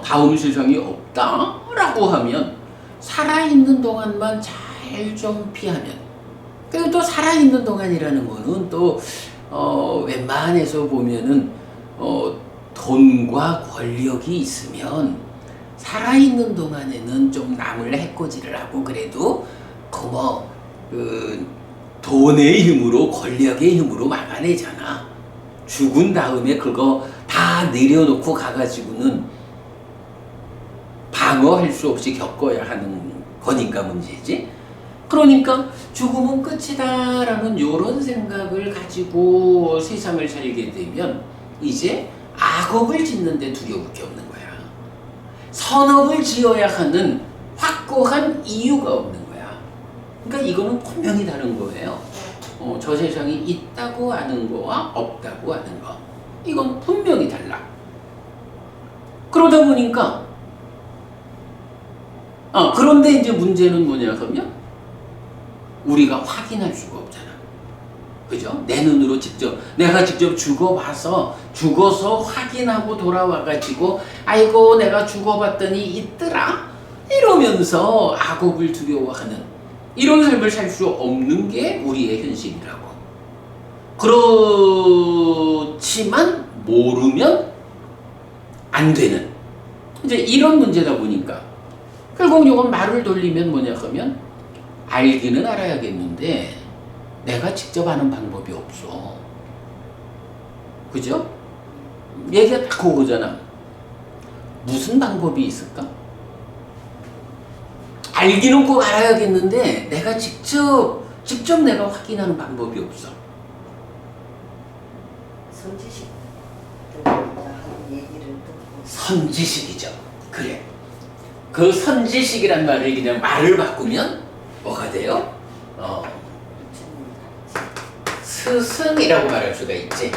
다음 세상이 없다 라고 하면 살아있는 동안만 잘 좀 피하면, 그리고 또 살아있는 동안이라는 거는 또 웬만해서 보면은 돈과 권력이 있으면 살아있는 동안에는 좀 남을 해코지를 하고 그래도 그 돈의 힘으로 권력의 힘으로 막아내잖아. 죽은 다음에 그거 다 내려놓고 가가지고는 방어할 수 없이 겪어야 하는 거니까 문제지. 그러니까 죽음은 끝이다라는 이런 생각을 가지고 세상을 살게 되면 이제 악업을 짓는데 두려울 게 없는 거야. 선업을 지어야 하는 확고한 이유가 없는 거야. 그러니까 이거는 분명히 다른 거예요. 저 세상이 있다고 아는 거와 없다고 아는 거. 이건 분명히 달라. 그러다 보니까 그런데 이제 문제는 뭐냐 하면 우리가 확인할 수가 없잖아. 그죠? 내 눈으로 내가 직접 죽어서 확인하고 돌아와가지고 아이고 내가 죽어봤더니 있더라 이러면서 악업을 두려워하는 이런 삶을 살 수 없는 게 우리의 현실이라고. 그렇지만 모르면 안 되는 이제 이런 문제다 보니까 결국 이건 말을 돌리면 뭐냐 하면 알기는 알아야겠는데 내가 직접 아는 방법이 없어. 그죠? 얘기가 딱 그거잖아. 무슨 방법이 있을까? 알기는 꼭 알아야겠는데 내가 직접 내가 확인하는 방법이 없어. 선지식 하는 얘기를 듣고 선지식이죠. 그래. 그 선지식이란 말을 그냥 말을 바꾸면 뭐가 돼요? 스승이라고 말할 수가 있지.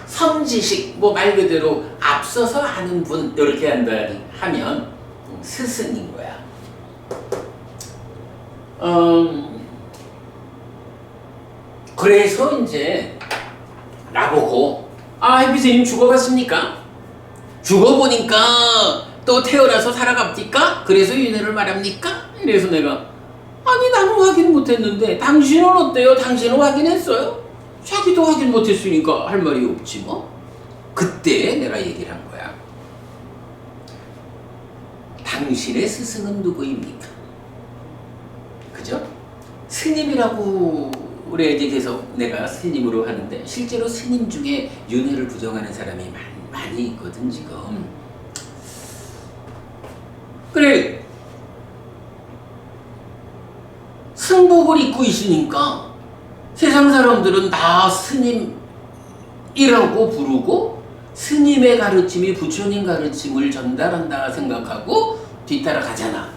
선지식, 뭐 말 그대로 앞서서 아는 분 이렇게 한다 하면 스승인 거야. 그래서 이제 나보고 해비스님 죽어봤습니까? 죽어보니까 또 태어나서 살아갑니까? 그래서 윤회를 말합니까? 이래서 내가 아니 나는 확인 못했는데 당신은 어때요? 당신은 확인했어요? 자기도 확인 못했으니까 할 말이 없지 뭐. 그때 내가 얘기를 한 거야. 당신의 스승은 누구입니까? 그죠? 스님이라고 우리 이제 계속 내가 스님으로 하는데 실제로 스님 중에 윤회를 부정하는 사람이 많이 있거든 지금. 그래 승복을 입고 있으니까 세상 사람들은 다 스님이라고 부르고 스님의 가르침이 부처님 가르침을 전달한다 생각하고 뒤따라가잖아.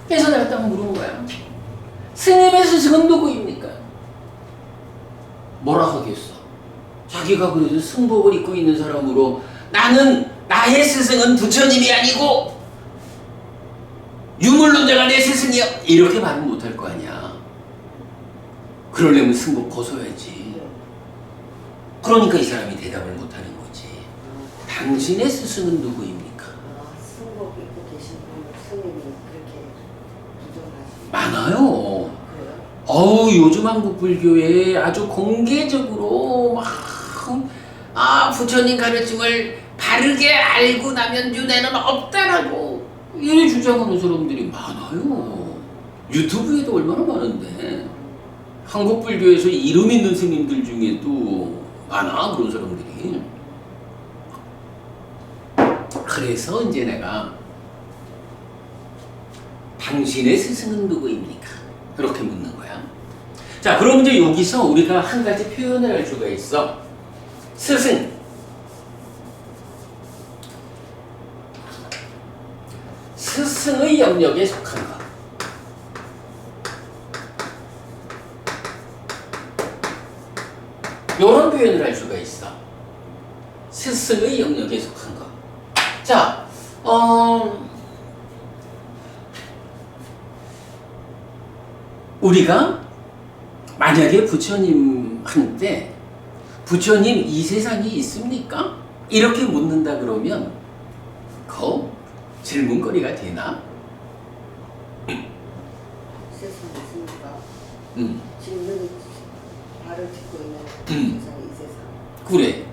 그래서 내가 딱 물은 거야. 스님의 스승은 누구입니까? 뭐라 하겠어? 자기가 그래도 승복을 입고 있는 사람으로 나의 스승은 부처님이 아니고 유물론자가 내 스승이야 이렇게 말은 못할 거 아니야. 그러려면 승복 벗어야지. 그러니까 이 사람이 대답을 못하는 거지. 당신의 스승은 누구입니까? 승복 입고 계신 분 스님이 그렇게 부정하시죠? 많아요. 그래요? 요즘 한국 불교에 아주 공개적으로 부처님 가르침을 바르게 알고 나면 윤회는 없다라고 이 주장하는 사람들이 많아요. 유튜브에도 얼마나 많은데. 한국 불교에서 이름 있는 스님들 중에도 많아 그런 사람들이. 그래서 이제 내가 당신의 스승은 누구입니까? 그렇게 묻는 거야. 자, 그럼 이제 여기서 우리가 한 가지 표현을 할 수가 있어. 스승. 스승의 영역에 속한 것. 이런 표현을 할 수가 있어. 스승의 영역에 속한 것. 자, 우리가 만약에 부처님한테 부처님 이 세상이 있습니까? 이렇게 묻는다 그러면 그 질문거리가 되나? 세상이 있습니까? 지금 여기 발을 딛고 있는 세상이 이 세상. 그래.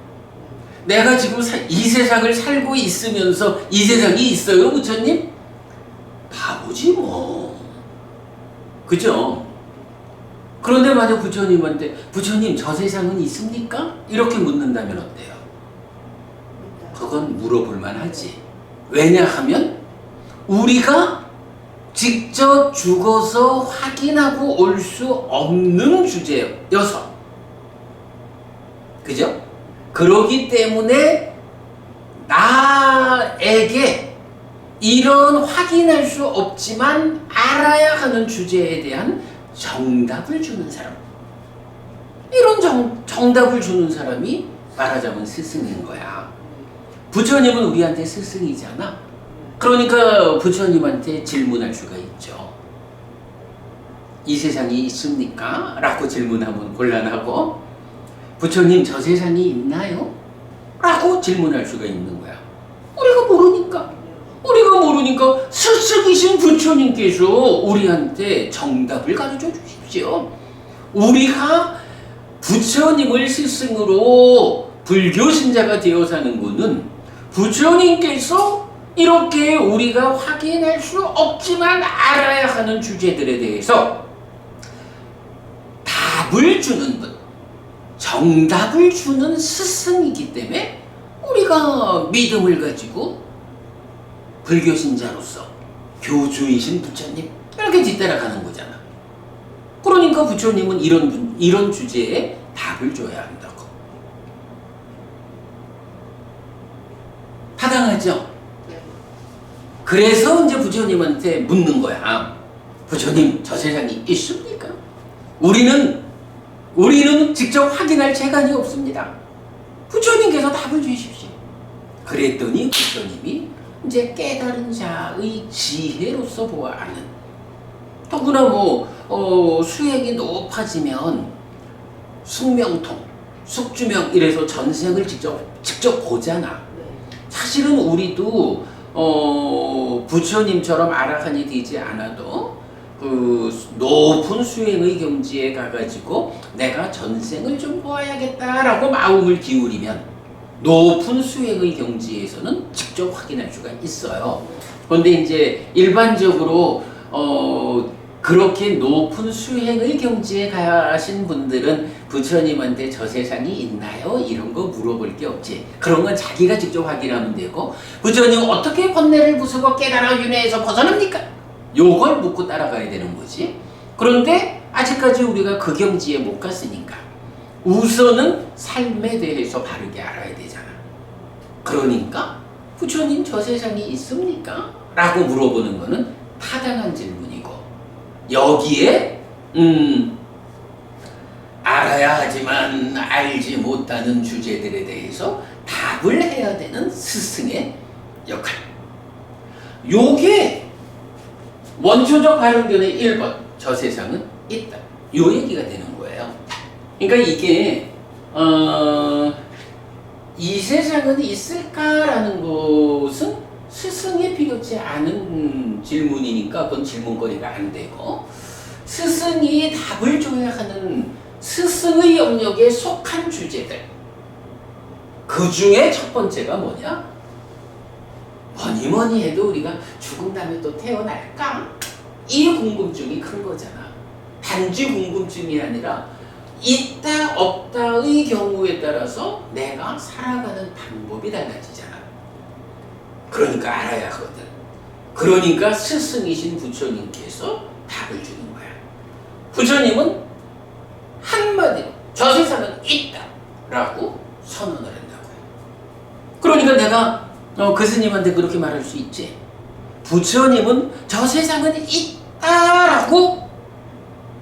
내가 지금 이 세상을 살고 있으면서 이 세상이 있어요, 부처님? 바보지 뭐. 그죠? 그런데 만약 부처님한테 부처님 저 세상은 있습니까? 이렇게 묻는다면 어때요? 그건 물어볼 만하지. 왜냐하면 우리가 직접 죽어서 확인하고 올 수 없는 주제여서. 그죠? 그러기 때문에 나에게 이런 확인할 수 없지만 알아야 하는 주제에 대한 정답을 주는 사람, 이런 정답을 주는 사람이 말하자면 스승인 거야. 부처님은 우리한테 스승이잖아. 그러니까 부처님한테 질문할 수가 있죠. 이 세상이 있습니까? 라고 질문하면 곤란하고, 부처님 저 세상이 있나요? 라고 질문할 수가 있는 거야. 우리가 모르니까 스승이신 부처님께서 우리한테 정답을 가르쳐 주십시오. 우리가 부처님을 스승으로 불교 신자가 되어 사는 것은 부처님께서 이렇게 우리가 확인할 수 없지만 알아야 하는 주제들에 대해서 답을 주는 분, 정답을 주는 스승이기 때문에 우리가 믿음을 가지고 불교 신자로서 교주이신 부처님 이렇게 뒤따라가는 거잖아. 그러니까 부처님은 이런 주제에 답을 줘야 한다고. 타당하죠? 그래서 이제 부처님한테 묻는 거야. 부처님 저 세상이 있습니까? 우리는 직접 확인할 재간이 없습니다. 부처님께서 답을 주십시오. 그랬더니 부처님이 이제 깨달은 자의 지혜로서 보아하는, 더구나 수행이 높아지면 숙명통, 숙주명 이래서 전생을 직접 보잖아. 사실은 우리도 부처님처럼 아라한이 되지 않아도 그 높은 수행의 경지에 가가지고 내가 전생을 좀 보아야겠다라고 마음을 기울이면 높은 수행의 경지에서는 직접 확인할 수가 있어요. 그런데 이제 일반적으로 그렇게 높은 수행의 경지에 가신 분들은 부처님한테 저 세상이 있나요? 이런 거 물어볼 게 없지. 그런 건 자기가 직접 확인하면 되고, 부처님 어떻게 번뇌를 부수고 깨달아 윤회에서 벗어납니까? 요걸 묻고 따라가야 되는 거지. 그런데 아직까지 우리가 그 경지에 못 갔으니까 우선은 삶에 대해서 바르게 알아야 되잖아. 그러니까 부처님 저 세상이 있습니까? 라고 물어보는 거는 타당한 질문이고, 여기에 알아야 하지만 알지 못하는 주제들에 대해서 답을 해야 되는 스승의 역할. 요게 원초적 발언견의 1번 저 세상은 있다, 요 얘기가 되는 거예요. 그러니까 이게 이 세상은 있을까라는 것은 스승이 필요치 않은 질문이니까 그건 질문거리가 안 되고, 스승이 답을 줘야 하는 스승의 영역에 속한 주제들, 그 중에 첫 번째가 뭐냐? 뭐니 해도 우리가 죽은 다음에 또 태어날까? 이 궁금증이 큰 거잖아. 단지 궁금증이 아니라 있다 없다의 경우에 따라서 내가 살아가는 방법이 달라지잖아. 그러니까 알아야 하거든. 그러니까 스승이신 부처님께서 답을 주는 거야. 부처님은 한마디로 저 세상은 있다 라고 선언을 한다고요. 그러니까 내가 그 스님한테 그렇게 말할 수 있지. 부처님은 저 세상은 있다라고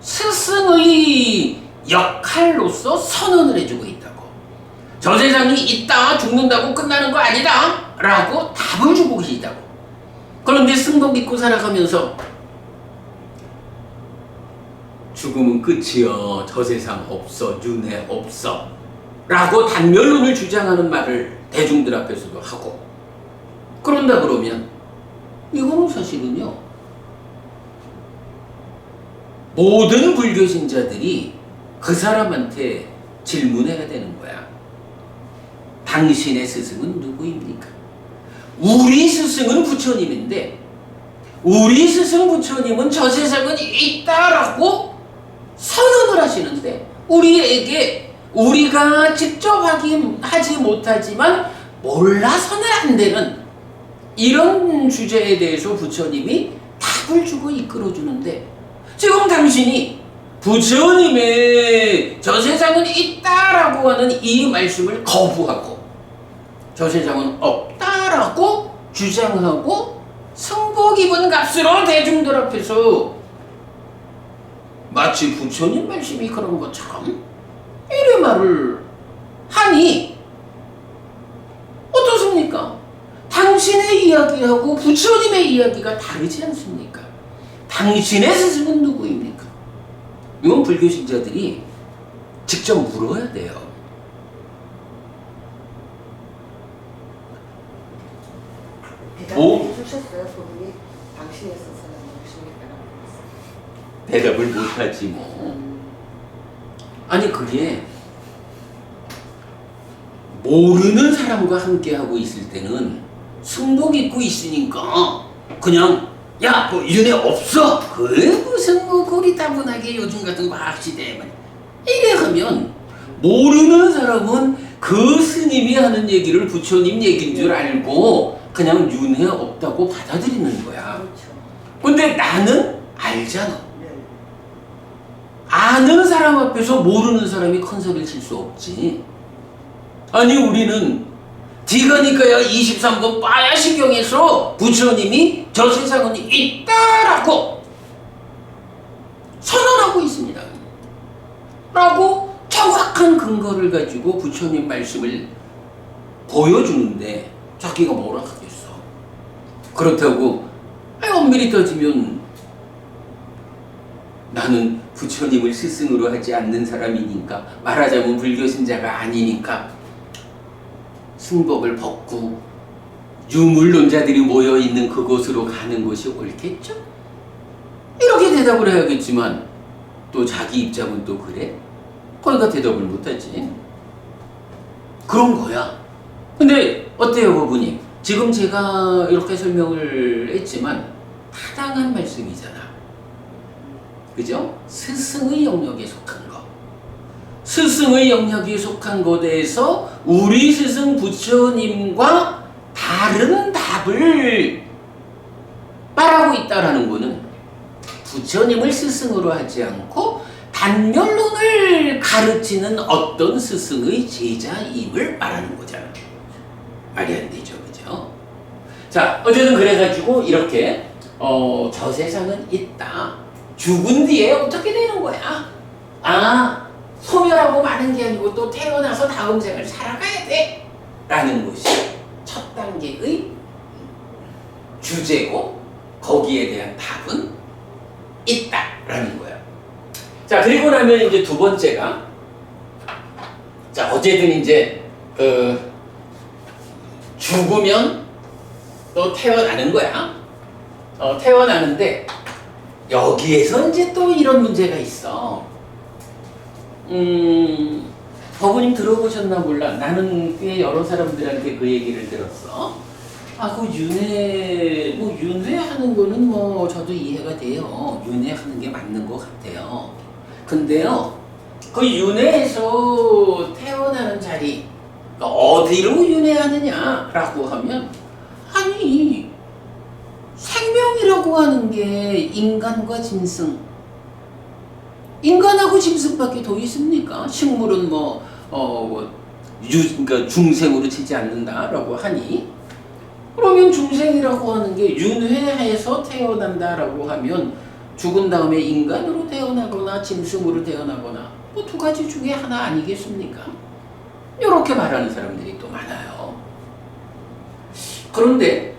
스승의 역할로서 선언을 해주고 있다고. 저 세상이 있다, 죽는다고 끝나는 거 아니다 라고 답을 주고 계시다고. 그런데 승복 믿고 살아가면서 죽음은 끝이여, 저 세상 없어, 윤회 없어 라고 단멸론을 주장하는 말을 대중들 앞에서도 하고, 그런다 그러면 이거는 사실은요, 모든 불교 신자들이 그 사람한테 질문해야 되는 거야. 당신의 스승은 누구입니까? 우리 스승은 부처님인데 우리 스승 부처님은 저 세상은 있다라고 선언을 하시는데 우리에게 우리가 직접 하지 못하지만 몰라서는 안 되는 이런 주제에 대해서 부처님이 답을 주고 이끌어주는데 지금 당신이 부처님의 저 세상은 있다라고 하는 이 말씀을 거부하고 저 세상은 없다라고 주장하고 승복 입은 값으로 대중들 앞에서 마치 부처님 말씀이 그런 것처럼 이래 말을 하니 어떻습니까? 당신의 이야기하고 부처님의 이야기가 다르지 않습니까? 당신의 스승은 누구입니까? 이건 불교 신자들이 직접 물어야 돼요. 대답해 주셨어요? 그분이 당신의 스승은 누구십니까? 대답을 못하지 뭐. 아니 그게 모르는 사람과 함께하고 있을 때는 승복 입고 있으니까 그냥 야 뭐 윤회 없어 그래 무슨 뭐 그리 따분하게 요즘 같은 과학시대에 이래 하면 모르는 사람은 그 스님이 하는 얘기를 부처님 얘기인 줄 알고 그냥 윤회 없다고 받아들이는 거야. 그렇죠. 근데 나는 알잖아. 네. 아는 사람 앞에서 모르는 사람이 큰 소리를 칠 수 없지. 아니 우리는 디가니까야 23번 빠야시경에서 부처님이 저 세상은 있다라고 선언하고 있습니다. 라고 정확한 근거를 가지고 부처님 말씀을 보여주는데 자기가 뭐라 하겠어. 그렇다고 엄밀히 따지면 나는 부처님을 스승으로 하지 않는 사람이니까 말하자면 불교 신자가 아니니까 승복을 벗고 유물론자들이 모여있는 그곳으로 가는 것이 옳겠죠? 이렇게 대답을 해야겠지만 또 자기 입장은 또 그래? 그러니까 대답을 못하지. 그런 거야. 근데 어때요 부부님? 지금 제가 이렇게 설명을 했지만 타당한 말씀이잖아. 그죠? 스승의 영역에 속한 거. 스승의 영역에 속한 것에서 우리 스승 부처님과 다른 답을 말하고 있다라는 것은 부처님을 스승으로 하지 않고 단멸론을 가르치는 어떤 스승의 제자임을 말하는 거잖아. 말이 안 되죠, 그죠? 자, 어쨌든 그래가지고 이렇게 저 세상은 있다. 죽은 뒤에 어떻게 되는 거야? 소멸하고 마는 게 아니고 또 태어나서 다음 생을 살아가야 돼. 라는 것이 첫 단계의 주제고 거기에 대한 답은 있다. 라는 거야. 자, 그리고 나면 이제 두 번째가 자, 어쨌든 이제 죽으면 또 태어나는 거야. 태어나는데 여기에서 이제 또 이런 문제가 있어. 법우님 들어보셨나 몰라. 나는 꽤 여러 사람들한테 그 얘기를 들었어. 그 윤회하는 거는 뭐 저도 이해가 돼요. 윤회하는 게 맞는 것 같아요. 근데요, 그 윤회에서 태어나는 자리, 어디로 윤회하느냐라고 하면, 아니, 생명이라고 하는 게 인간과 짐승, 인간하고 짐승밖에 더 있습니까? 식물은 그러니까 중생으로 치지 않는다라고 하니, 그러면 중생이라고 하는 게 윤회해서 태어난다라고 하면 죽은 다음에 인간으로 태어나거나 짐승으로 태어나거나 뭐 두 가지 중에 하나 아니겠습니까? 이렇게 말하는 사람들이 또 많아요. 그런데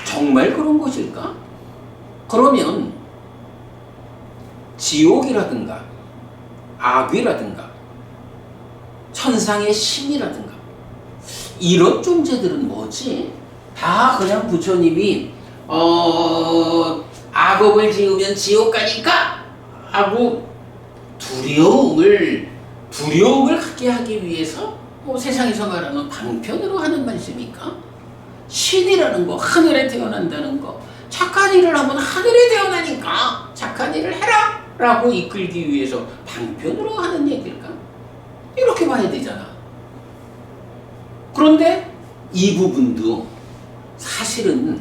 정말 그런 것일까? 그러면 지옥이라든가 악귀라든가 천상의 신이라든가 이런 존재들은 뭐지? 다 그냥 부처님이 악업을 지으면 지옥 가니까 하고 두려움을 두려움을 갖게 하기 위해서 세상에서 말하는 방편으로 하는 말씀입니까? 신이라는 거, 하늘에 태어난다는 거, 착한 일을 하면 하늘에 태어나니까 착한 일을 해라! 라고 이끌기 위해서 방편으로 하는 얘기일까? 이렇게 봐야 되잖아. 그런데 이 부분도 사실은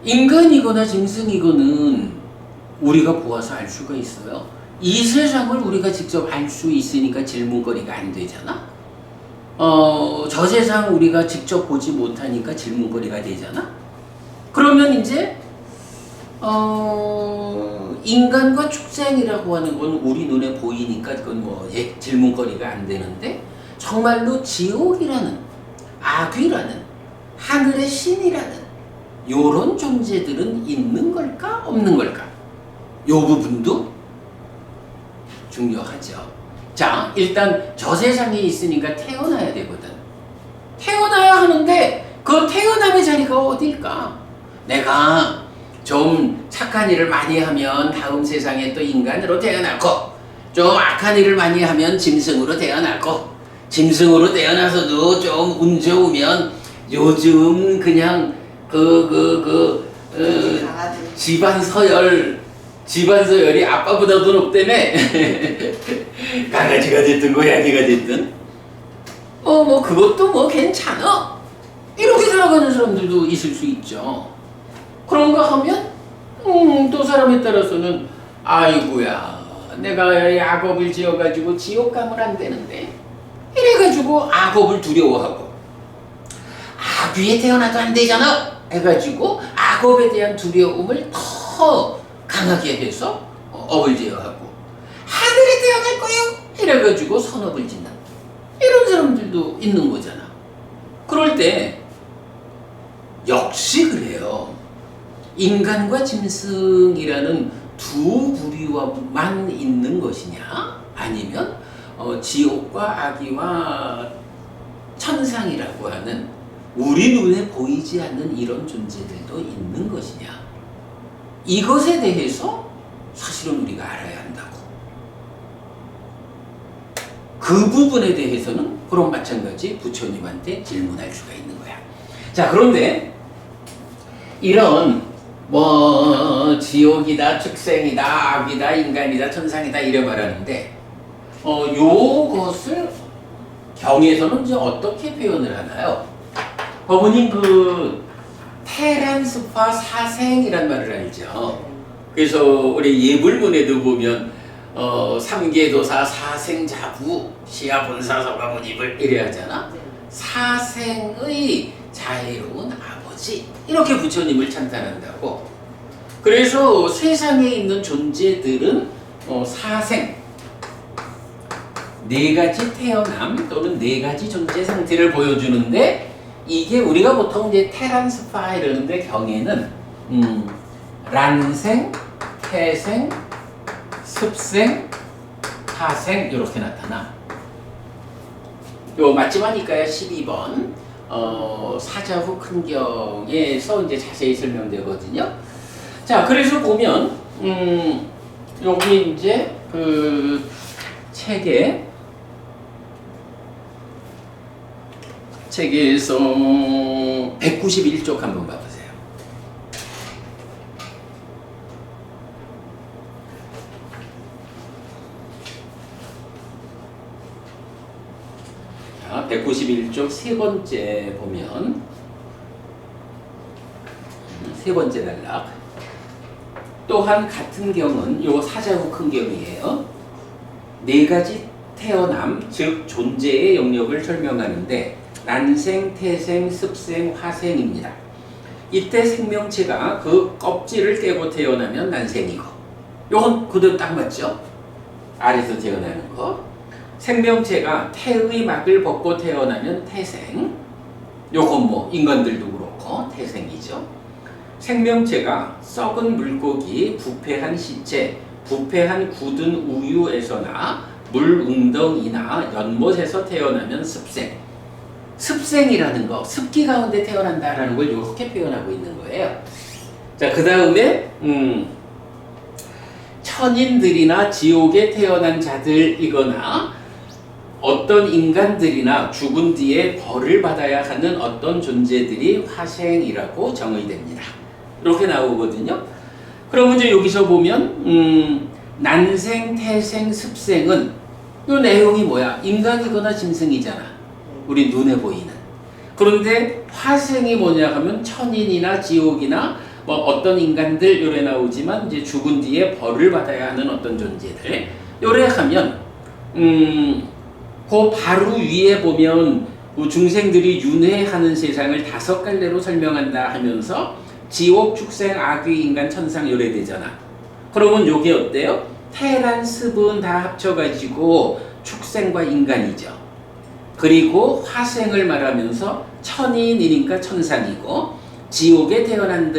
인간이거나 짐승이거는 우리가 보아서 알 수가 있어요. 이 세상을 우리가 직접 알 수 있으니까 질문거리가 안 되잖아. 저 세상 우리가 직접 보지 못하니까 질문거리가 되잖아. 그러면 이제 인간과 축생이라고 하는 건 우리 눈에 보이니까 그건 질문거리가 안 되는데, 정말로 지옥이라는, 악귀라는, 하늘의 신이라는 요런 존재들은 있는 걸까 없는 걸까? 요 부분도 중요하죠. 자, 일단 저 세상에 있으니까 태어나야 되거든. 태어나야 하는데 그 태어남의 자리가 어딜까? 내가 좀 착한 일을 많이 하면 다음 세상에 또 인간으로 태어나고, 좀 악한 일을 많이 하면 짐승으로 태어나고, 짐승으로 태어나서도 좀 운 좋으면 요즘 그냥 집안 서열이 아빠보다도 높다며. 강아지가 됐든 고양이가 됐든 그것도 괜찮아, 이렇게 살아가는 사람들도 있을 수 있죠. 그런가 하면 또 사람에 따라서는 아이고야, 내가 악업을 지어가지고 지옥 가면 안 되는데, 이래가지고 악업을 두려워하고, 악귀에 태어나도 안 되잖아 해가지고 악업에 대한 두려움을 더 강하게 해서 업을 제어하고, 하늘에 태어날 거요 이래가지고 선업을 짓는 이런 사람들도 있는 거잖아. 그럴 때 역시 그래요. 인간과 짐승이라는 두 부류만 있는 것이냐, 아니면 지옥과 악귀와 천상이라고 하는 우리 눈에 보이지 않는 이런 존재들도 있는 것이냐, 이것에 대해서 사실은 우리가 알아야 한다고. 그 부분에 대해서는 그런 마찬가지 부처님한테 질문할 수가 있는 거야. 자, 그런데 이런 지옥이다, 축생이다, 악이다, 인간이다, 천상이다 이래 말하는데, 요것을 경에서는 이제 어떻게 표현을 하나요? 법원님 테란스파 사생이란 말을 알죠. 그래서 우리 예불문에도 보면 삼계도사 사생자부 시야본사 서가모니불 이래 하잖아. 사생의 자애로운 아버지, 이렇게 부처님을 찬탄한다고. 그래서 세상에 있는 존재들은 사생, 네 가지 태어남 또는 네 가지 존재 상태를 보여주는데, 이게 우리가 보통 이제 테란스파 이러는데 경에는 란생, 태생, 습생, 타생 이렇게 나타나. 요 맞지마니까요 12번 사자후 큰경에서 이제 자세히 설명되거든요. 자, 그래서 보면 여기 이제 그 책에서 191쪽 한번 봐보세요. 자, 191쪽 세 번째 보면 세 번째 단락. 또한 같은 경은 요 사자후 큰 경이에요. 네 가지 태어남, 즉 존재의 영역을 설명하는데 난생, 태생, 습생, 화생입니다. 이때 생명체가 그 껍질을 깨고 태어나면 난생이고, 요건 그대로 딱 맞죠? 알에서 태어나는 거. 생명체가 태의 막을 벗고 태어나면 태생, 요건 인간들도 그렇고 태생이죠. 생명체가 썩은 물고기, 부패한 시체, 부패한 굳은 우유에서나 물 웅덩이나 연못에서 태어나면 습생. 습생이라는 거, 습기 가운데 태어난다라는 걸 이렇게 표현하고 있는 거예요. 자, 그 다음에 천인들이나 지옥에 태어난 자들이거나 어떤 인간들이나 죽은 뒤에 벌을 받아야 하는 어떤 존재들이 화생이라고 정의됩니다. 이렇게 나오거든요. 그러면 이제 여기서 보면 난생, 태생, 습생은 이 내용이 뭐야? 인간이거나 짐승이잖아. 우리 눈에 보이는. 그런데 화생이 뭐냐 하면 천인이나 지옥이나 뭐 어떤 인간들 요래 나오지만 이제 죽은 뒤에 벌을 받아야 하는 어떤 존재들 요래 하면 그 바로 위에 보면 중생들이 윤회하는 세상을 5갈래로 설명한다 하면서 지옥, 축생, 악귀, 인간, 천상 요래 되잖아. 그러면 요게 어때요? 태란, 습은 다 합쳐가지고 축생과 인간이죠. 그리고 화생을 말하면서 천인이니까 천상이고 지옥에 태어난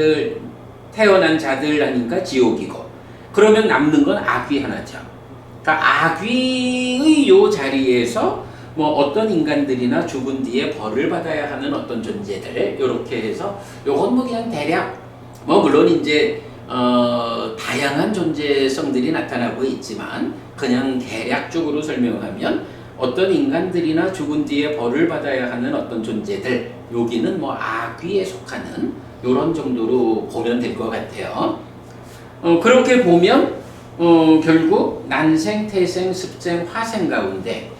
자들 하니까 지옥이고 그러면 남는 건 악귀 하나죠. 그러니까 악귀의 요 자리에서 뭐 어떤 인간들이나 죽은 뒤에 벌을 받아야 하는 어떤 존재들 이렇게 해서 요건 뭐 그냥 대략 뭐 물론 이제 다양한 존재성들이 나타나고 있지만 그냥 대략적으로 설명하면 어떤 인간들이나 죽은 뒤에 벌을 받아야 하는 어떤 존재들 여기는 뭐 악귀에 속하는 요런 정도로 보면 될 것 같아요. 그렇게 보면 결국 난생, 태생, 습생, 화생 가운데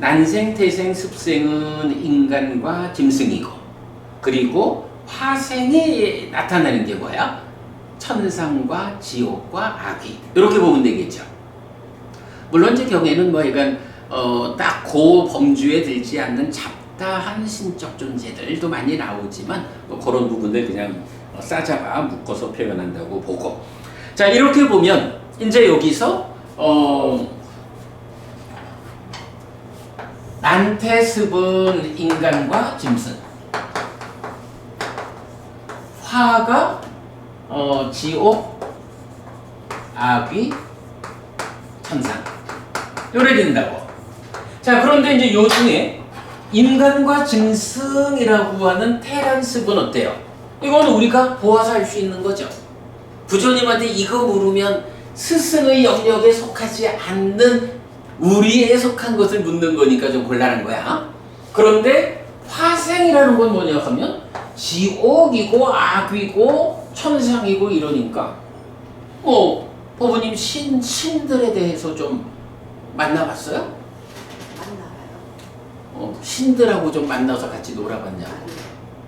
난생, 태생, 습생은 인간과 짐승이고 그리고 화생이 나타나는 게 뭐야? 천상과 지옥과 악귀 이렇게 보면 되겠죠. 물론 이제 경에는 뭐 이건 딱 그 범주에 들지 않는 잡다한 신적 존재들도 많이 나오지만 뭐 그런 부분들 그냥 싸잡아 묶어서 표현한다고 보고 자 이렇게 보면 이제 여기서 난태습은 인간과 짐승 화가 지옥 악귀 천상 요래 된다고. 자 그런데 이제 요 중에 인간과 짐승이라고 하는 태란습은 어때요? 이거는 우리가 보아서 알 수 있는 거죠. 부처님한테 이거 물으면 스승의 영역에 속하지 않는 우리에 속한 것을 묻는 거니까 좀 곤란한 거야. 그런데 화생이라는 건 뭐냐 하면 지옥이고 악이고 천상이고 이러니까 법부님 신들에 대해서 좀 만나봤어요? 만나봐요. 신들하고 좀 만나서 같이 놀아봤냐?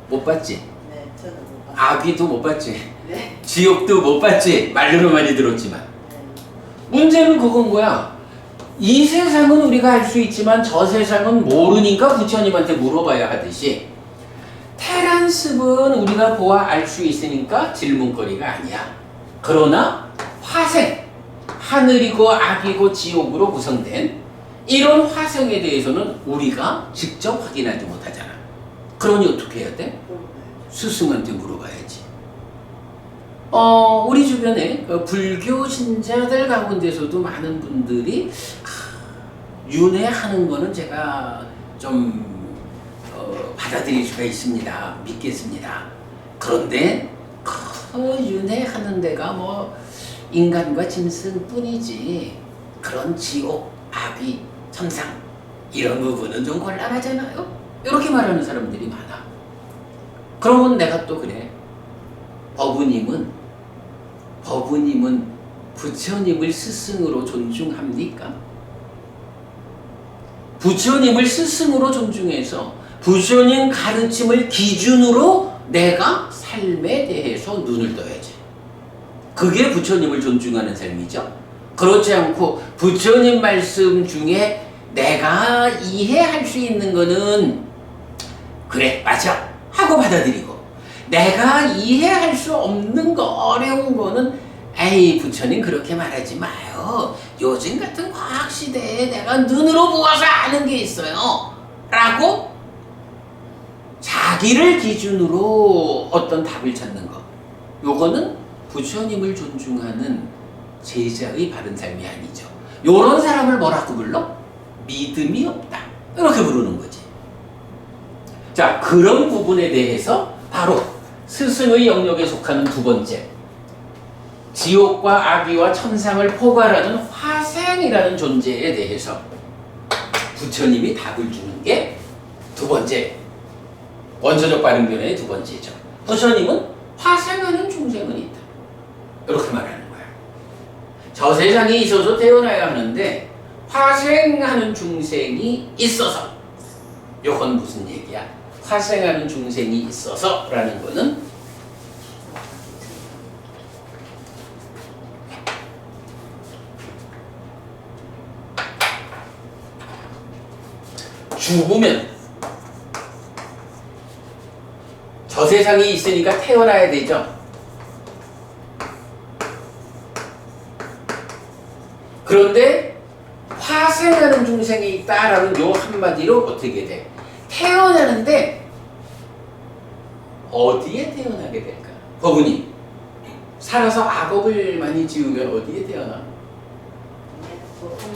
못 봤지? 네, 저는 못 봤어요. 악귀도 못 봤지? 네. 지옥도 못 봤지? 말로는 많이 들었지만 네. 문제는 그건 거야. 이 세상은 우리가 알 수 있지만 저 세상은 모르니까 부처님한테 물어봐야 하듯이 태란습은 우리가 보아 알 수 있으니까 질문거리가 아니야. 그러나 화생, 하늘이고 악이고 지옥으로 구성된 이런 화생에 대해서는 우리가 직접 확인하지 못하잖아. 그러니 어떻게 해야 돼? 스승한테 물어봐야지. 우리 주변에 불교 신자들 가운데서도 많은 분들이 윤회하는 거는 제가 좀 받아들일 수가 있습니다. 믿겠습니다. 그런데 그 윤회하는 데가 뭐 인간과 짐승뿐이지 그런 지옥, 악귀, 천상 이런 부분은 좀 곤란하잖아요. 이렇게 말하는 사람들이 많아. 그러면 내가 또 그래. 법부님은 부처님을 스승으로 존중합니까? 부처님을 스승으로 존중해서 부처님 가르침을 기준으로 내가 삶에 대해서 눈을 떠야지. 그게 부처님을 존중하는 삶이죠. 그렇지 않고 부처님 말씀 중에 내가 이해할 수 있는 거는 그래 맞아 하고 받아들이고 내가 이해할 수 없는 거 어려운 거는 에이 부처님 그렇게 말하지 마요. 요즘 같은 과학시대에 내가 눈으로 보아서 아는 게 있어요. 라고 자기를 기준으로 어떤 답을 찾는 거. 요거는 부처님을 존중하는 제자의 바른 삶이 아니죠. 요런 사람을 뭐라고 불러? 믿음이 없다. 이렇게 부르는 거지. 자, 그런 부분에 대해서 바로 스승의 영역에 속하는 두 번째 지옥과 악귀와 천상을 포괄하는 화생이라는 존재에 대해서 부처님이 답을 주는 게 두 번째, 원초적 발음변의 두 번째죠. 부처님은 화생하는 중생은 있다, 이렇게 말하는 거야. 저 세상에 있어서 태어나야 하는데 화생하는 중생이 있어서, 이건 무슨 얘기야? 화생하는 중생이 있어서 라는 거는 죽으면 저 세상에 있으니까 태어나야 되죠. 그런데 화생하는 중생이 있다라는 요 한마디로 어떻게 돼? 태어나는데 어디에 태어나게 될까? 법은님, 살아서 악업을 많이 지으면 어디에 태어나? 보통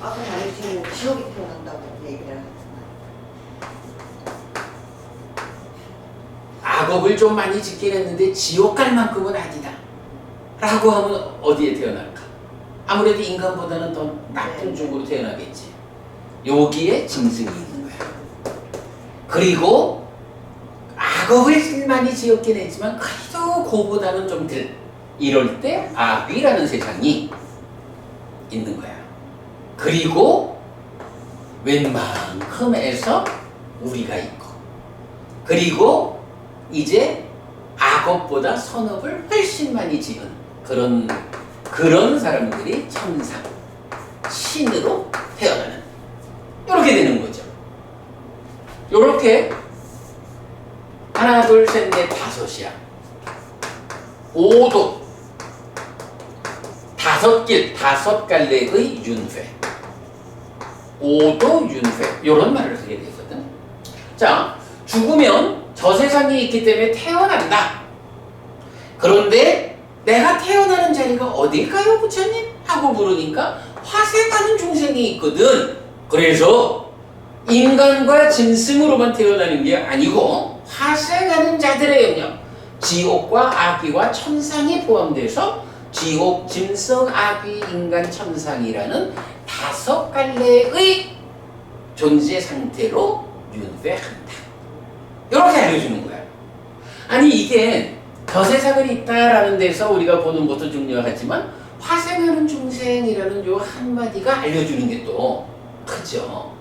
악을 많이 지으면 지옥에 태어난다고 얘기를 하잖아요. 악업을 좀 많이 짓긴 했는데 지옥 갈 만큼은 아니다 라고 하면 어디에 태어날까? 아무래도 인간보다는 더 나쁜 쪽으로 태어나겠지. 여기에 짐승이 있는 거야. 그리고 악업을 많이 지었긴 했지만 그래도 그보다는 좀 덜, 이럴 때 악귀라는 세상이 있는 거야. 그리고 웬만큼에서 우리가 있고, 그리고 이제 악업보다 선업을 훨씬 많이 지은 그런 사람들이 천상, 신으로 태어나는, 이렇게 되는 거죠. 요렇게 하나, 둘, 셋, 넷, 다섯이야. 5도, 다섯 갈래의 윤회, 5도 윤회, 이런 말을 하게 되거든. 자, 죽으면 저 세상에 있기 때문에 태어난다. 그런데 내가 태어나는 자리가 어딜까요, 부처님? 하고 물으니까 화생하는 중생이 있거든. 그래서 인간과 짐승으로만 태어나는 게 아니고 화생하는 자들의 영역, 지옥과 악귀와 천상이 포함돼서 지옥, 짐승, 악귀, 인간, 천상이라는 다섯 갈래의 존재 상태로 윤회한다. 이렇게 알려주는 거야. 아니, 이게 저 세상은 있다라는 데서 우리가 보는 것도 중요하지만 화생하는 중생이라는 요 한마디가 알려주는 게 또 크죠.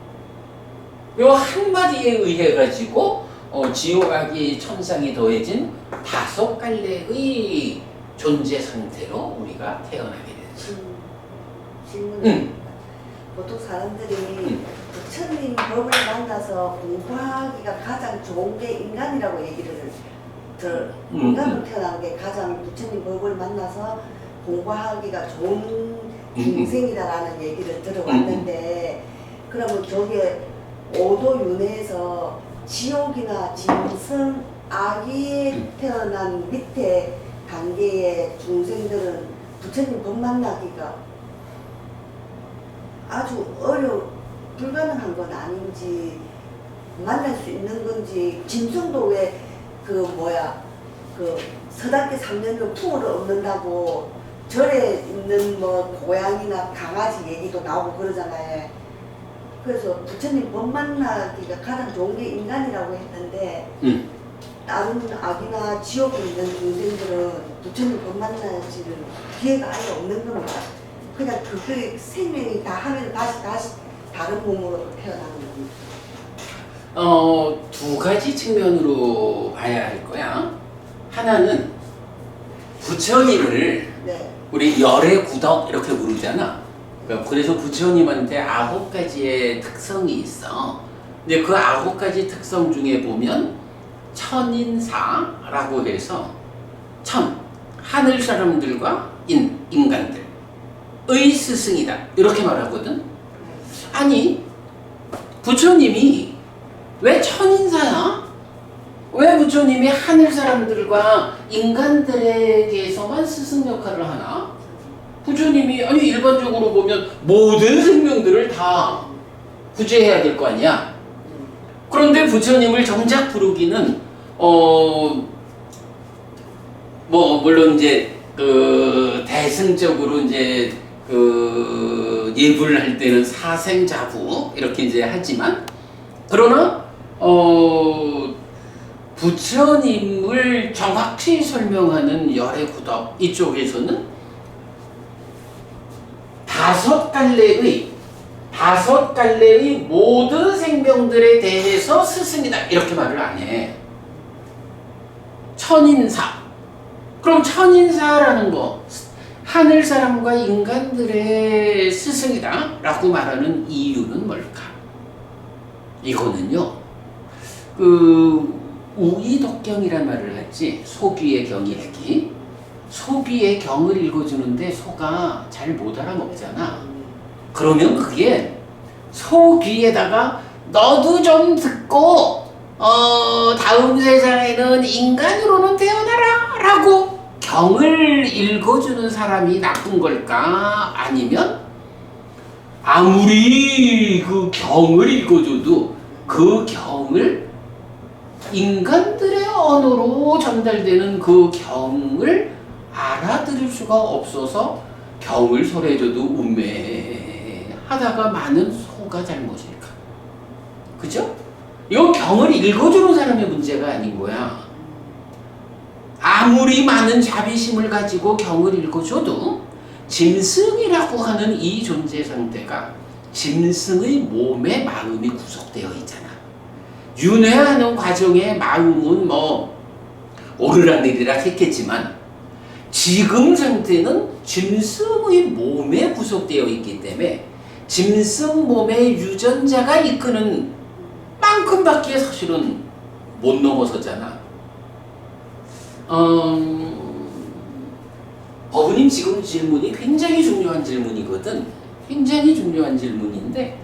요 한마디에 의해 가지고 지옥, 악귀, 천상이 더해진 다섯 갈래의 존재 상태로 우리가 태어나게 되죠. 질문이 보통 사람들이 부처님 법을 만나서 공부하기가 가장 좋은 게 인간이라고 얘기를 인간으로 태어난 게 가장 부처님 법을 만나서 공부하기가 좋은 중생이다라는 얘기를 들어왔는데, 그러면 저게 5도 윤회에서 지옥이나 짐승, 악귀에 태어난 밑에 단계의 중생들은 부처님 법 만나기가 아주 불가능한 건 아닌지, 만날 수 있는 건지. 짐승도 왜 서답게 3년을 풍어를 얻는다고 절에 있는 고양이나 강아지 얘기도 나오고 그러잖아요. 그래서 부처님 법 만나기가 가장 좋은 게 인간이라고 했는데 다른 악이나 지옥에 있는 중생들은 부처님 법 만나지는 기회가 아예 없는 겁니다. 그냥 그 생명이 다 하면 다시 다른 몸으로 태어나는 겁니다. 두 가지 측면으로 봐야 할 거야. 하나는 부처님을 우리 열의 구덕 이렇게 부르잖아. 그래서 부처님한테 9가지의 특성이 있어. 근데 그 9가지 특성 중에 보면 천인사라고 해서 하늘 사람들과 인간들의 스승이다, 이렇게 말하거든. 아니, 부처님이 왜 천인사야? 왜 부처님이 하늘 사람들과 인간들에게서만 스승 역할을 하나? 부처님이 일반적으로 보면 모든 생명들을 다 구제해야 될 거 아니야? 그런데 부처님을 정작 부르기는 물론 이제 그 대승적으로 이제 그 예불을 할 때는 사생자부 이렇게 이제 하지만 그러나 부처님을 정확히 설명하는 열애구덕 이쪽에서는 다섯 갈래의 모든 생명들에 대해서 스승이다 이렇게 말을 안 해. 천인사. 그럼 천인사라는 거 하늘 사람과 인간들의 스승이다 라고 말하는 이유는 뭘까? 이거는요 그 우이덕경이란 말을 했지. 소귀의 경이 했기. 소귀의 경을 읽어주는데 소가 잘 못 알아먹잖아. 그러면 그게 소귀에다가 너도 좀 듣고 다음 세상에는 인간으로는 태어나라 라고 경을 읽어주는 사람이 나쁜 걸까? 아니면 아무리 그 경을 읽어줘도 그 경을 인간들의 언어로 전달되는 그 경을 알아들을 수가 없어서 경을 설해줘도 운매하다가 많은 소가 잘못일까? 그죠? 이건 경을 읽어주는 사람의 문제가 아닌 거야. 아무리 많은 자비심을 가지고 경을 읽어줘도 짐승이라고 하는 이 존재 상태가 짐승의 몸에 마음이 구속되어 있잖아. 윤회하는 과정에 마음은 뭐 오르락내리락 했겠지만 지금 상태는 짐승의 몸에 구속되어 있기 때문에 짐승 몸의 유전자가 이끄는 만큼밖에 사실은 못 넘어서잖아. 어부님 지금 질문이 굉장히 중요한 질문이거든. 굉장히 중요한 질문인데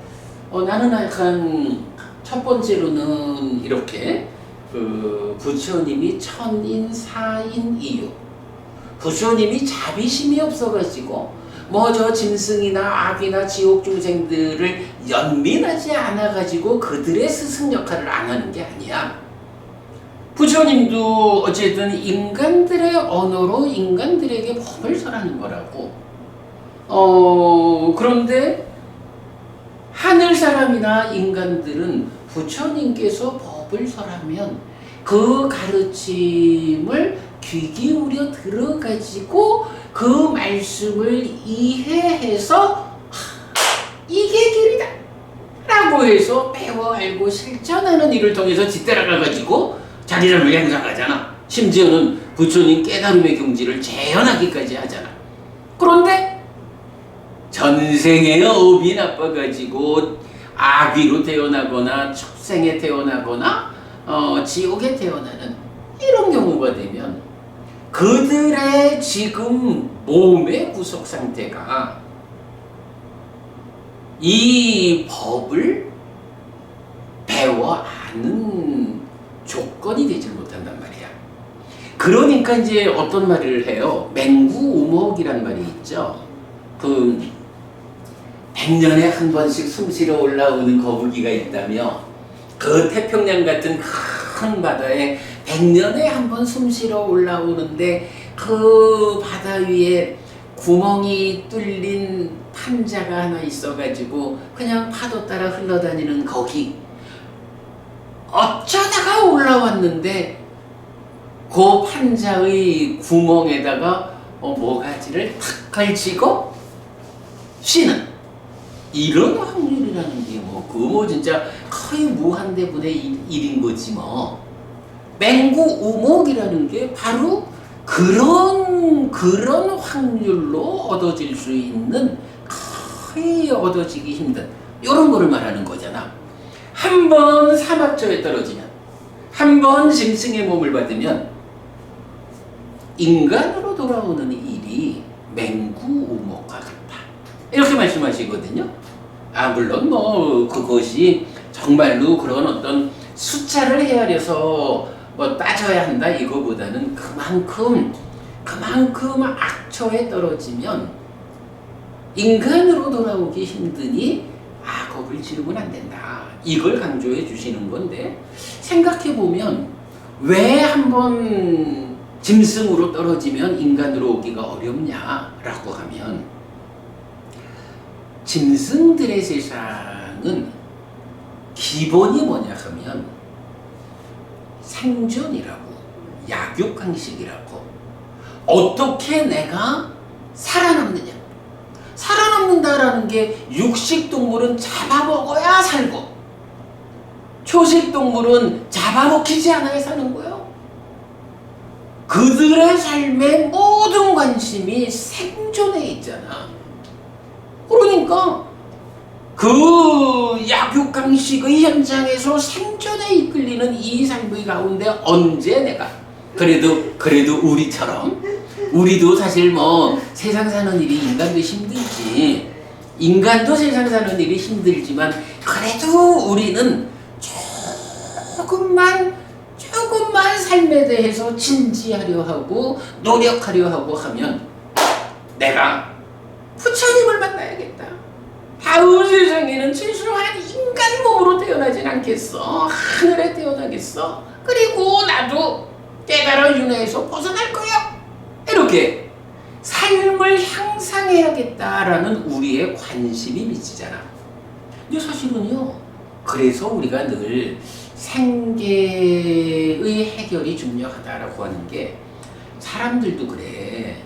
나는 약간 첫 번째로는 이렇게 그 부처님이 천인 사인 이유. 부처님이 자비심이 없어가지고 뭐 저 짐승이나 악이나 지옥 중생들을 연민하지 않아가지고 그들의 스승 역할을 안 하는 게 아니야. 부처님도 어쨌든 인간들의 언어로 인간들에게 법을 설하는 거라고. 그런데 하늘 사람이나 인간들은 부처님께서 법을 설하면 그 가르침을 귀 기울여 들어가지고 그 말씀을 이해해서 이게 길이다 라고 해서 배워 알고 실천하는 일을 통해서 뒤따라가가지고 자기 삶을 향상하잖아. 심지어는 부처님 깨달음의 경지를 재현하기까지 하잖아. 그런데 전생에 업이 나빠가지고 아귀로 태어나거나 축생에 태어나거나 지옥에 태어나는 이런 경우가 되면 그들의 지금 몸의 구속 상태가 이 법을 배워 아는 조건이 되지 못한단 말이야. 그러니까 이제 어떤 말을 해요. 맹구우목이란 말이 있죠. 그 100년에 한 번씩 숨쉬러 올라오는 거북이가 있다며 그 태평양 같은 큰 바다에 100년에 한 번 숨쉬러 올라오는데 그 바다 위에 구멍이 뚫린 판자가 하나 있어가지고 그냥 파도 따라 흘러다니는 거기 어쩌다가 올라왔는데 그 판자의 구멍에다가 모가지를 탁 걸치고 쉬는 이런 확률이라는 게 뭐 진짜 거의 무한대분의 일인 거지 뭐. 맹구우목이라는 게 바로 그런 확률로 얻어질 수 있는 거의 얻어지기 힘든 이런 거를 말하는 거잖아. 한 번 사막처에 떨어지면 한 번 짐승의 몸을 받으면 인간으로 돌아오는 일이 맹구우목과 같다 이렇게 말씀하시거든요. 물론 뭐 그것이 정말로 그런 어떤 숫자를 헤아려서 뭐 따져야 한다 이거보다는 그만큼 악처에 떨어지면 인간으로 돌아오기 힘드니 악업을 지르면 안 된다. 이걸 강조해 주시는 건데 생각해 보면 왜 한번 짐승으로 떨어지면 인간으로 오기가 어렵냐라고 하면 짐승들의 세상은 기본이 뭐냐 하면 생존이라고, 약육강식이라고, 어떻게 내가 살아남느냐. 살아남는다라는 게 육식동물은 잡아먹어야 살고 초식동물은 잡아먹히지 않아야 사는 거예요. 그들의 삶의 모든 관심이 생존에 있잖아. 그러니까 그 약육강식의 현장에서 생존에 이끌리는 이 삶의 가운데 언제 내가 그래도 우리처럼 우리도 사실 뭐 세상 사는 일이 인간도 힘들지, 인간도 세상 사는 일이 힘들지만 그래도 우리는 조금만 삶에 대해서 진지하려 하고 노력하려 하고 하면 내가 부처님을 만나야겠다. 다음 세상에는 진실한 인간 몸으로 태어나진 않겠어. 하늘에 태어나겠어. 그리고 나도 깨달아 윤회에서 벗어날 거야. 이렇게 삶을 향상해야겠다라는 우리의 관심이 미치잖아. 근데 사실은요, 그래서 우리가 늘 생계의 해결이 중요하다라고 하는 게, 사람들도 그래.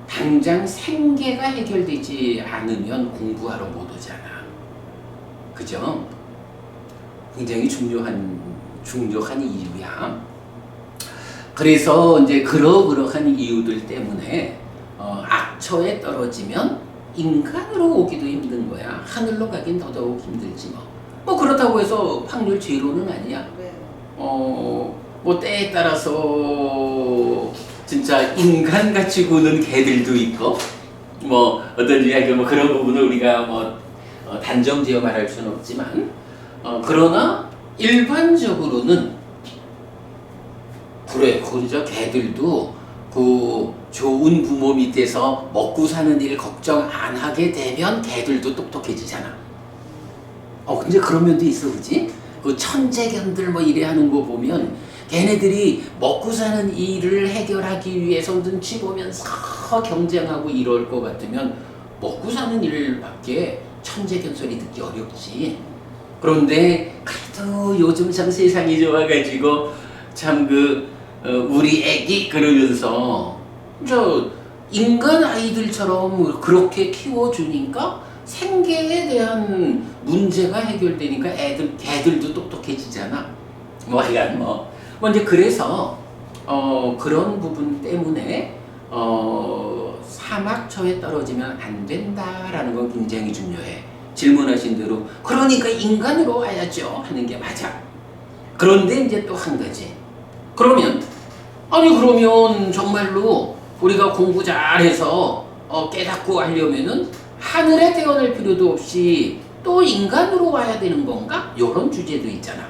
당장 생계가 해결되지 않으면 공부하러 못 오잖아. 그죠? 굉장히 중요한 이유야. 그래서 이제 그러한 이유들 때문에 악처에 떨어지면 인간으로 오기도 힘든 거야. 하늘로 가긴 더더욱 힘들지 뭐. 뭐 그렇다고 해서 확률 제로는 아니야. 뭐 때에 따라서 진짜 인간같이 구는 개들도 있고, 뭐 어떤 이야기 뭐 그런 부분을 우리가 뭐 단정지어 말할 수는 없지만, 그러나 일반적으로는 그래, 그저 개들도 그 좋은 부모 밑에서 먹고 사는 일 걱정 안 하게 되면 개들도 똑똑해지잖아. 근데 그런 면도 있어, 그지? 그 천재견들 뭐 이래 하는 거 보면 걔네들이 먹고 사는 일을 해결하기 위해서 눈치 보면서 경쟁하고 이럴 것 같으면 먹고 사는 일밖에 천재견 소리 듣기 어렵지. 그런데 그래도 요즘 참 세상이 좋아가지고 참 우리 애기 그러면서 저 인간 아이들처럼 그렇게 키워주니까 생계에 대한 문제가 해결되니까 개들도 똑똑해지잖아. 뭐 하여간 뭐 이제 그래서 그런 부분 때문에 사막처에 떨어지면 안 된다라는 건 굉장히 중요해. 질문하신 대로 그러니까 인간으로 와야죠 하는 게 맞아. 그런데 이제 또 한 가지, 그러면 정말로 우리가 공부 잘해서 깨닫고 하려면은 하늘에 태어날 필요도 없이 또 인간으로 와야 되는 건가? 이런 주제도 있잖아.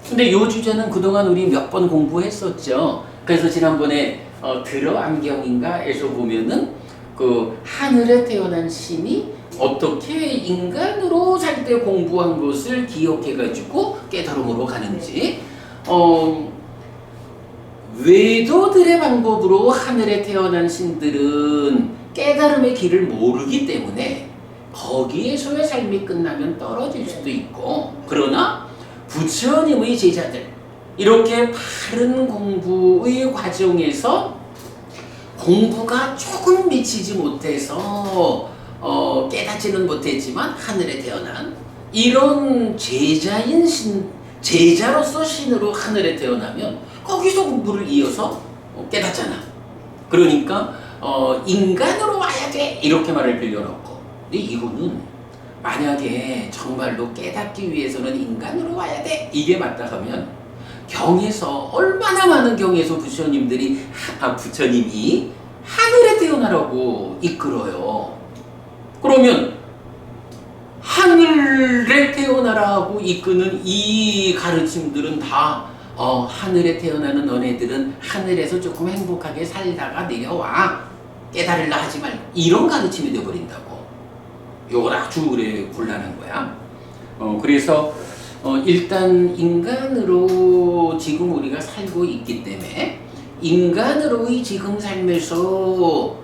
근데 이 주제는 그동안 우리 몇 번 공부했었죠. 그래서 지난번에 들어안경인가에서 보면은 그 하늘에 태어난 신이 어떻게 인간으로 살 때 공부한 것을 기억해가지고 깨달음으로 가는지, 외도들의 방법으로 하늘에 태어난 신들은 깨달음의 길을 모르기 때문에 거기에서의 삶이 끝나면 떨어질 수도 있고, 그러나 부처님의 제자들, 이렇게 바른 공부의 과정에서 공부가 조금 미치지 못해서 깨닫지는 못했지만 하늘에 태어난 이런 제자로서 신으로 하늘에 태어나면 거기서 공부를 이어서 깨닫잖아. 그러니까 인간으로 와야 돼 이렇게 말할 필요는 없고, 근데 이거는 만약에 정말로 깨닫기 위해서는 인간으로 와야 돼 이게 맞다 하면 경에서 얼마나 많은 경에서 부처님이 하늘에 태어나라고 이끌어요. 그러면 하늘에 태어나라고 이끄는 이 가르침들은 다 하늘에 태어나는 너네들은 하늘에서 조금 행복하게 살다가 내려와 깨달으려 하지 말고, 이런 가르침이 되어버린다고. 요건 아주 그래 곤란한 거야. 그래서 일단 인간으로 지금 우리가 살고 있기 때문에 인간으로의 지금 삶에서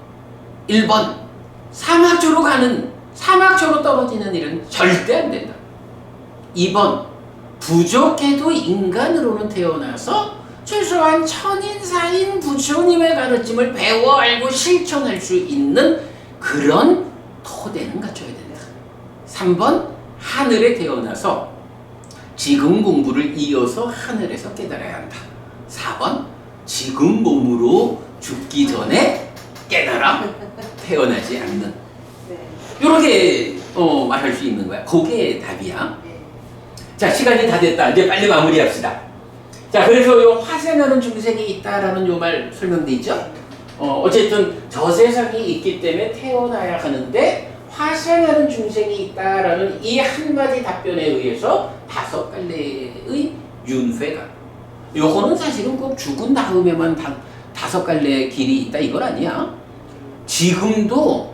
1번 사막초로 가는 사막초로 떨어지는 일은 절대 안 된다. 2번 부족해도 인간으로는 태어나서 최소한 천인사인 부처님의 가르침을 배워 알고 실천할 수 있는 그런 토대는 갖춰야 된다. 3번 하늘에 태어나서 지금 공부를 이어서 하늘에서 깨달아야 한다. 4번 지금 몸으로 죽기 전에 깨달아 태어나지 않는. 이렇게 말할 수 있는 거야. 그게 답이야. 자, 시간이 다 됐다. 이제 빨리 마무리합시다. 자, 그래서 요 화생하는 중생이 있다라는 요 말 설명돼 있죠? 어쨌든 저 세상이 있기 때문에 태어나야 하는데 화생하는 중생이 있다라는 이 한마디 답변에 의해서 5갈래의 윤회가, 요거는 사실은 꼭 죽은 다음에만 5갈래 길이 있다 이건 아니야. 지금도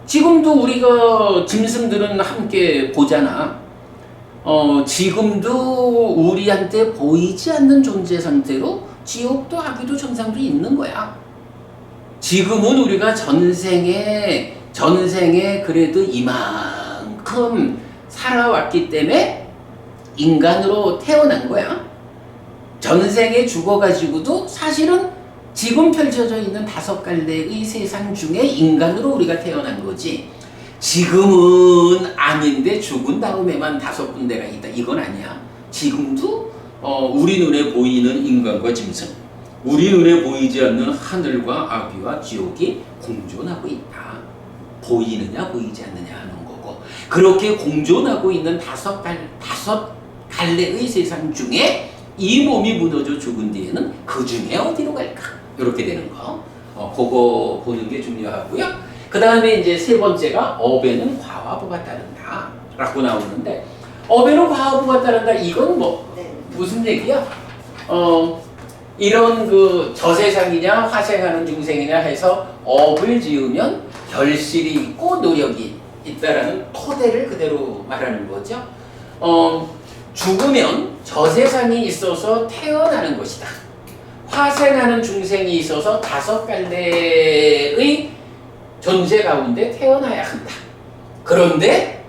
우리가 짐승들은 함께 보잖아. 지금도 우리한테 보이지 않는 존재 상태로 지옥도 아기도 천상도 있는 거야. 지금은 우리가 전생에 그래도 이만큼 살아왔기 때문에 인간으로 태어난 거야. 전생에 죽어가지고도 사실은 지금 펼쳐져 있는 5갈래의 세상 중에 인간으로 우리가 태어난 거지. 지금은 아닌데 죽은 다음에만 5군데가 있다. 이건 아니야. 지금도 우리 눈에 보이는 인간과 짐승, 우리 눈에 보이지 않는 하늘과 아귀와 지옥이 공존하고 있다. 보이느냐 보이지 않느냐 하는 거고, 그렇게 공존하고 있는 5갈래의 세상 중에 이 몸이 무너져 죽은 뒤에는 그 중에 어디로 갈까? 이렇게 되는 거. 그거 보는 게 중요하고요. 그 다음에 이제 3번째가 업에는 과화보가 따른다 라고 나오는데, 업에는 과화보가 따른다 이건 무슨 얘기야? 이런 그 저세상이냐 화생하는 중생이냐 해서 업을 지으면 결실이 있고 노력이 있다라는 토대를 그대로 말하는 거죠. 죽으면 저세상이 있어서 태어나는 것이다. 화생하는 중생이 있어서 5갈래의 존재 가운데 태어나야 한다. 그런데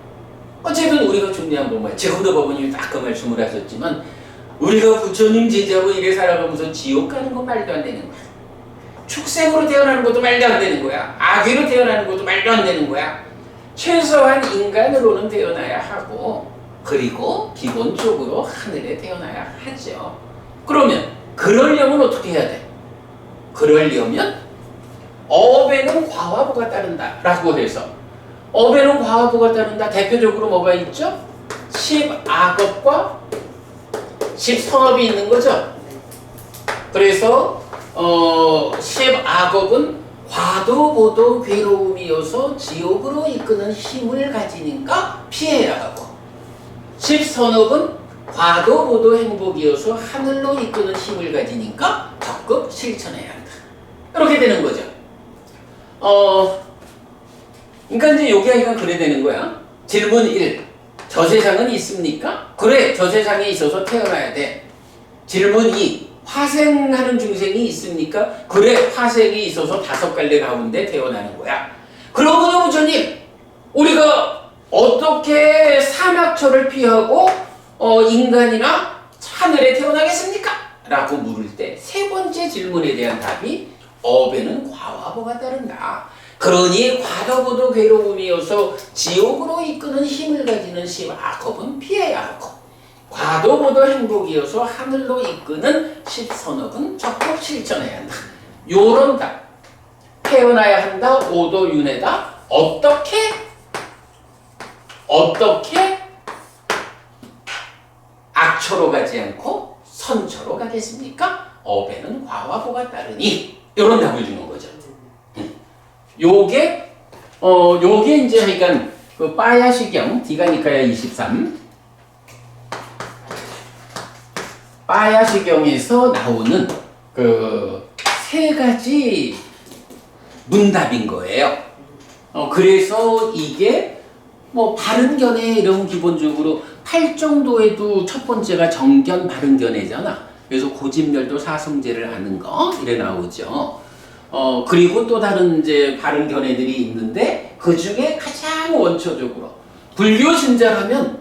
어쨌든 우리가 중요한 건 뭐야? 제후도 법원님이 딱 그 말씀을 하셨지만, 우리가 부처님 제자로 이래 살아가면서 지옥 가는 건 말도 안 되는 거야. 축생으로 태어나는 것도 말도 안 되는 거야. 아귀로 태어나는 것도 말도 안 되는 거야. 최소한 인간으로는 태어나야 하고, 그리고 기본적으로 하늘에 태어나야 하죠. 그러면 그러려면 어떻게 해야 돼? 그러려면 업에는 과화보가 따른다 라고 해서, 업에는 과화보가 따른다 대표적으로 뭐가 있죠? 10악업과 10성업이 있는 거죠. 그래서 10악업은 과도보도 괴로움이어서 지옥으로 이끄는 힘을 가지니까 피해야 하고, 10선업은 과도보도 행복이어서 하늘로 이끄는 힘을 가지니까 적극 실천해야 한다. 이렇게 되는 거죠. 그러니까 이제 여기 하니까 그래 되는 거야. 질문 1. 저 세상은 있습니까? 그래, 저 세상에 있어서 태어나야 돼. 질문 2. 화생하는 중생이 있습니까? 그래, 화생이 있어서 5갈래 가운데 태어나는 거야. 그러면요, 부처님, 우리가 어떻게 사막처를 피하고 인간이나 하늘에 태어나겠습니까? 라고 물을 때 3번째 질문에 대한 답이 업에는 과화보가 따른다. 그러니 과도보도 괴로움이어서 지옥으로 이끄는 힘을 가지는 10악업은 피해야 하고, 과도보도 행복이어서 하늘로 이끄는 10선업은 적극 실천해야 한다. 요런 답. 태어나야 한다. 오도윤회다. 어떻게 악처로 가지 않고 선처로 가겠습니까? 업에는 과화보가 따르니. 요런 답을 주는 거죠. 요게 이제 그러니까 그 빠야시경 디가니카야 23 빠야시경에서 나오는 그 3가지 문답인 거예요. 그래서 이게 바른견해 이런 기본적으로 8정도에도 첫 번째가 정견 바른견해잖아. 그래서 고진멸도 사성제를 하는 거 이래 나오죠. 그리고 또 다른 이제 바른 견해들이 있는데 그 중에 가장 원초적으로 불교 신자라면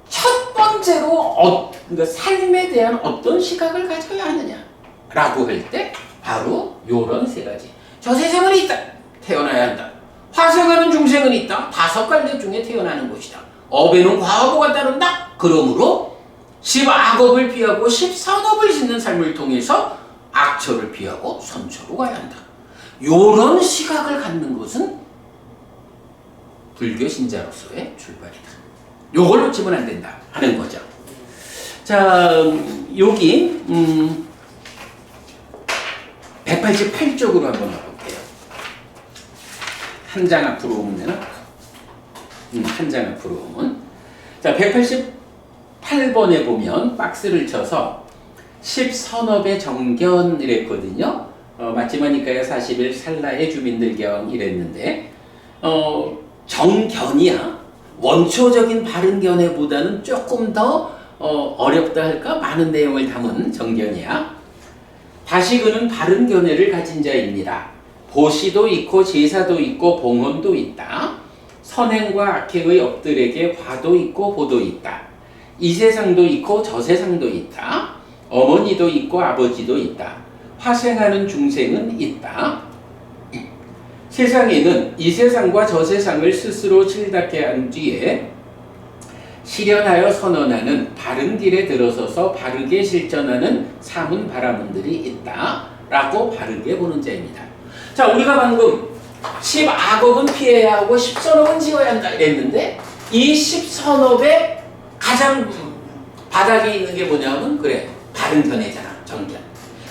첫 번째로 그러니까 삶에 대한 어떤 시각을 가져야 하느냐라고 할 때 바로 요런 세 가지. 저 세상은 있다. 태어나야 한다. 화생하는 중생은 있다. 5갈래 중에 태어나는 것이다. 업에는 과거가 따른다. 그러므로 10악업을 피하고 10선업을 짓는 삶을 통해서 악처를 피하고 선처로 가야 한다. 요런 시각을 갖는 것은 불교 신자로서의 출발이다. 요걸 놓치면 안 된다 하는 거죠. 자, 여기 188쪽으로 한번 가볼게요. 한 장 앞으로 오면 되나? 한 장 앞으로 오면. 자, 188번에 보면 박스를 쳐서 10선업의 정견 이랬거든요. 마치마니까야 40일 살라의 주민들경 이랬는데 정견이야. 원초적인 바른 견해보다는 조금 더 어렵다 할까? 많은 내용을 담은 정견이야. 다시 그는 바른 견해를 가진 자입니다. 보시도 있고 제사도 있고 봉헌도 있다. 선행과 악행의 업들에게 과도 있고 보도 있다. 이 세상도 있고 저 세상도 있다. 어머니도 있고 아버지도 있다. 화생하는 중생은 있다. 세상에는 이 세상과 저 세상을 스스로 실답게 한 뒤에 실현하여 선언하는 바른 길에 들어서서 바르게 실천하는 사문 바라문들이 있다 라고 바르게 보는 자입니다. 자, 우리가 방금 10악업은 피해야 하고 10선업은 지어야 한다 이랬는데 이 10선업의 가장 바닥에 있는 게 뭐냐면 그래 바른 견해잖아. 정견.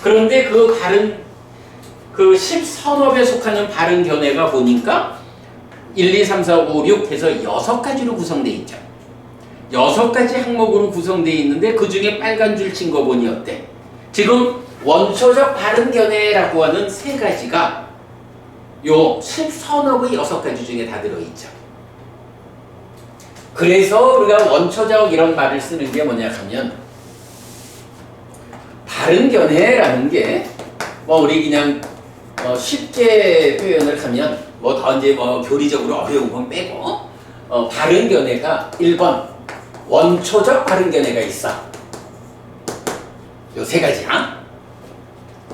그런데 그 10선업에 속하는 바른 견해가 보니까 1, 2, 3, 4, 5, 6 해서 6가지로 구성되어 있죠. 6가지 항목으로 구성되어 있는데 그 중에 빨간 줄 친 거 보니 어때? 지금 원초적 바른 견해라고 하는 3가지가 요 10선업의 6가지 중에 다 들어있죠. 그래서 우리가 원초적 이런 말을 쓰는 게 뭐냐 하면 바른 견해라는 게 뭐 우리 그냥 쉽게 표현을 하면 뭐 더 이제 뭐 교리적으로 어려운 건 빼고 바른 견해가 1번 원초적 바른 견해가 있어. 요 3가지야.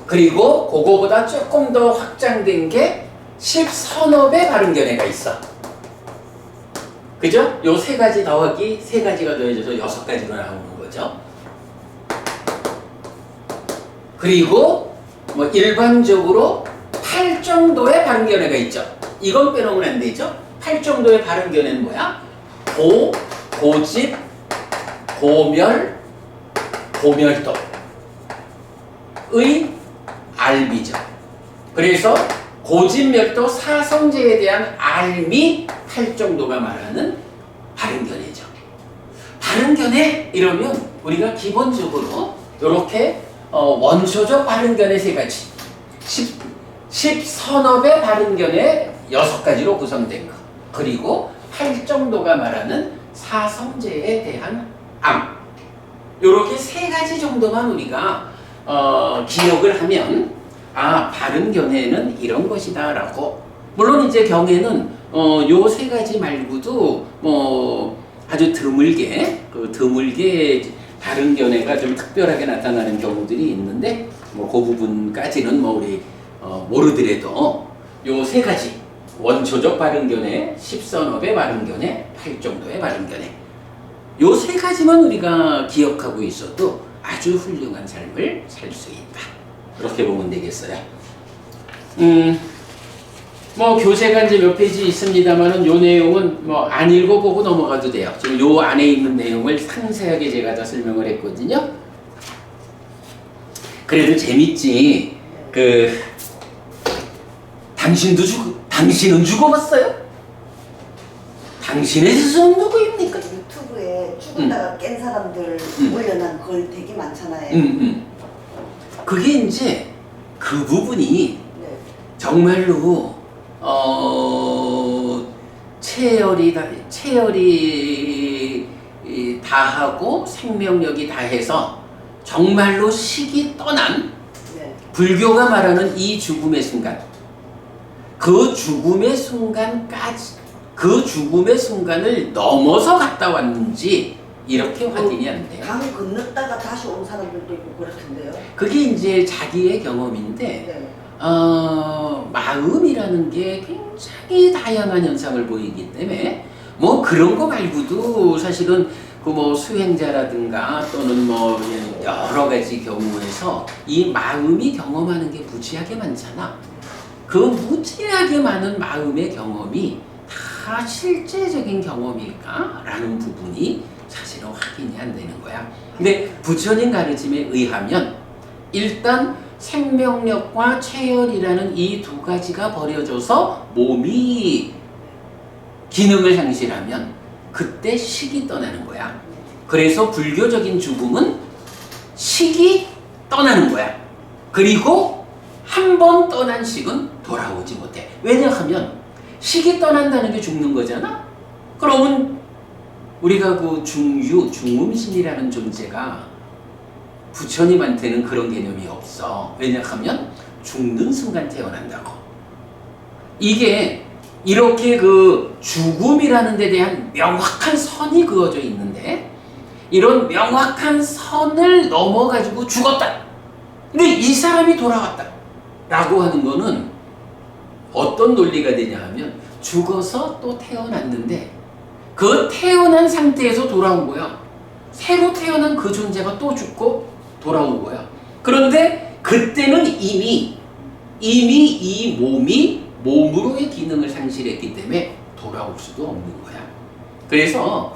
그리고 그거보다 조금 더 확장된 게 10선업의 바른 견해가 있어. 그죠? 요 3가지 더하기 3가지가 더해져서 6가지로 나오는 거죠. 그리고 뭐 일반적으로 8 정도의 바른 견해가 있죠. 이건 빼놓으면 안 되죠. 8 정도의 바른 견해는 뭐야? 고집, 고멸, 고멸도의 알미죠. 그래서 고집멸도 사성제에 대한 알미 8 정도가 말하는 바른 견해죠. 바른 견해 이러면 우리가 기본적으로 이렇게 원초적 바른 견해 3가지 10선업의 바른 견해 6가지로 구성된 것 그리고 8 정도가 말하는 사성제에 대한 암 요렇게 3가지 정도만 우리가 기억을 하면 아 바른 견해는 이런 것이다 라고 물론 이제 경에는 요 3가지 말고도 뭐 아주 드물게 바른 견해가 좀 특별하게 나타나는 경우들이 있는데 뭐 그 부분까지는 뭐 우리 모르더라도 요 3가지 원초적 바른 견해, 10선업의 바른 견해, 8 정도의 바른 견해 요 3가지만 우리가 기억하고 있어도 아주 훌륭한 삶을 살 수 있다. 그렇게 보면 되겠어요. 뭐 교재가 이제 몇 페이지 있습니다만은 요 내용은 뭐 안 읽어보고 넘어가도 돼요. 지금 요 안에 있는 내용을 상세하게 제가 다 설명을 했거든요. 그래도 재밌지. 당신은 죽어봤어요? 당신의 스승은 누구입니까? 유튜브에 죽었다가 깬 사람들 올려놓은 글 되게 많잖아요. 그게 이제 그 부분이 네. 정말로 체열이 다하고 생명력이 다해서 정말로 식이 떠난 네. 불교가 말하는 이 죽음의 순간, 그 죽음의 순간까지, 그 죽음의 순간을 넘어서 갔다 왔는지 이렇게 확인이 안 돼요. 강 건넜다가 다시 온 사람들도 있고 그렇던데요. 그게 이제 자기의 경험인데 네. 마음이라는 게 굉장히 다양한 현상을 보이기 때문에 뭐 그런 거 말고도 사실은 그 뭐 수행자라든가 또는 뭐 여러 가지 경우에서 이 마음이 경험하는 게 무지하게 많잖아. 그 무지하게 많은 마음의 경험이 다 실제적인 경험일까라는 부분이 사실은 확인이 안 되는 거야. 근데 부처님 가르침에 의하면 일단 생명력과 체열이라는 이 두 가지가 버려져서 몸이 기능을 상실하면 그때 식이 떠나는 거야. 그래서 불교적인 죽음은 식이 떠나는 거야. 그리고 한 번 떠난 식은 돌아오지 못해. 왜냐하면 식이 떠난다는 게 죽는 거잖아. 그러면 우리가 그 중유, 중음신이라는 존재가 부처님한테는 그런 개념이 없어. 왜냐하면 죽는 순간 태어난다고. 이게 이렇게 그 죽음이라는 데 대한 명확한 선이 그어져 있는데 이런 명확한 선을 넘어가지고 죽었다. 근데 이 사람이 돌아왔다. 라고 하는 거는 어떤 논리가 되냐 하면 죽어서 또 태어났는데 그 태어난 상태에서 돌아온 거야. 새로 태어난 그 존재가 또 죽고 돌아온 거야. 그런데 그때는 이미 이 몸이 몸으로의 기능을 상실했기 때문에 돌아올 수도 없는 거야. 그래서